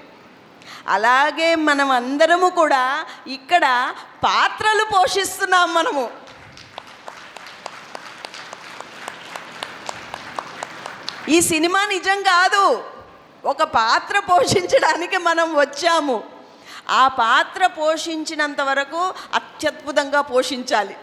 అలాగే మనం అందరము కూడా ఇక్కడ పాత్రలు పోషిస్తున్నాం మనము. ఈ సినిమా నిజం కాదు, ఒక పాత్ర పోషించడానికి మనం వచ్చాము. ఆ పాత్ర పోషించినంత వరకు అత్యద్భుతంగా పోషించాలి.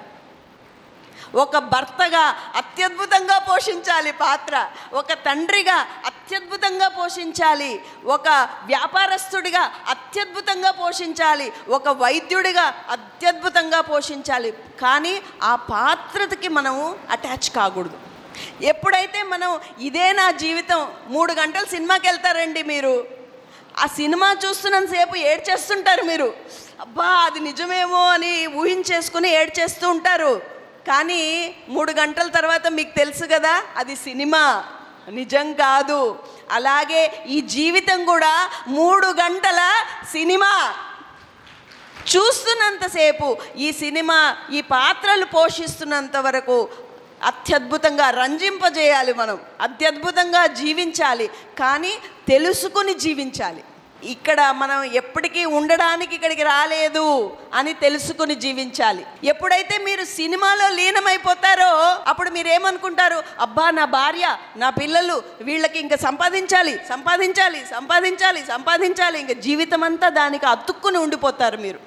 ఒక భర్తగా అత్యద్భుతంగా పోషించాలి పాత్ర, ఒక తండ్రిగా అత్యద్భుతంగా పోషించాలి, ఒక వ్యాపారస్తుడిగా అత్యద్భుతంగా పోషించాలి, ఒక వైద్యుడిగా అత్యద్భుతంగా పోషించాలి. కానీ ఆ పాత్రకి మనము అటాచ్ కాకూడదు. ఎప్పుడైతే మనం ఇదే నా జీవితం, 3 గంటలు సినిమాకి వెళ్తారండి మీరు, ఆ సినిమా చూస్తున్నంతసేపు ఏడ్చేస్తుంటారు మీరు, అబ్బా అది నిజమేమో అని ఊహించేసుకుని ఏడ్చేస్తూ ఉంటారు. కానీ 3 గంటల తర్వాత మీకు తెలుసు కదా అది సినిమా, నిజం కాదు. అలాగే ఈ జీవితం కూడా 3 గంటల సినిమా. చూస్తున్నంతసేపు ఈ సినిమా, ఈ పాత్రలు పోషిస్తున్నంత వరకు అత్యద్భుతంగా రంజింపజేయాలి, మనం అత్యద్భుతంగా జీవించాలి. కానీ తెలుసుకుని జీవించాలి. ఇక్కడ మనం ఎప్పటికీ ఉండడానికి ఇక్కడికి రాలేదు అని తెలుసుకుని జీవించాలి. ఎప్పుడైతే మీరు సినిమాలో లీనమైపోతారో అప్పుడు మీరేమనుకుంటారు? అబ్బా నా భార్య, నా పిల్లలు, వీళ్ళకి ఇంకా సంపాదించాలి, ఇంకా జీవితం అంతా దానికి అతుక్కుని ఉండిపోతారు మీరు.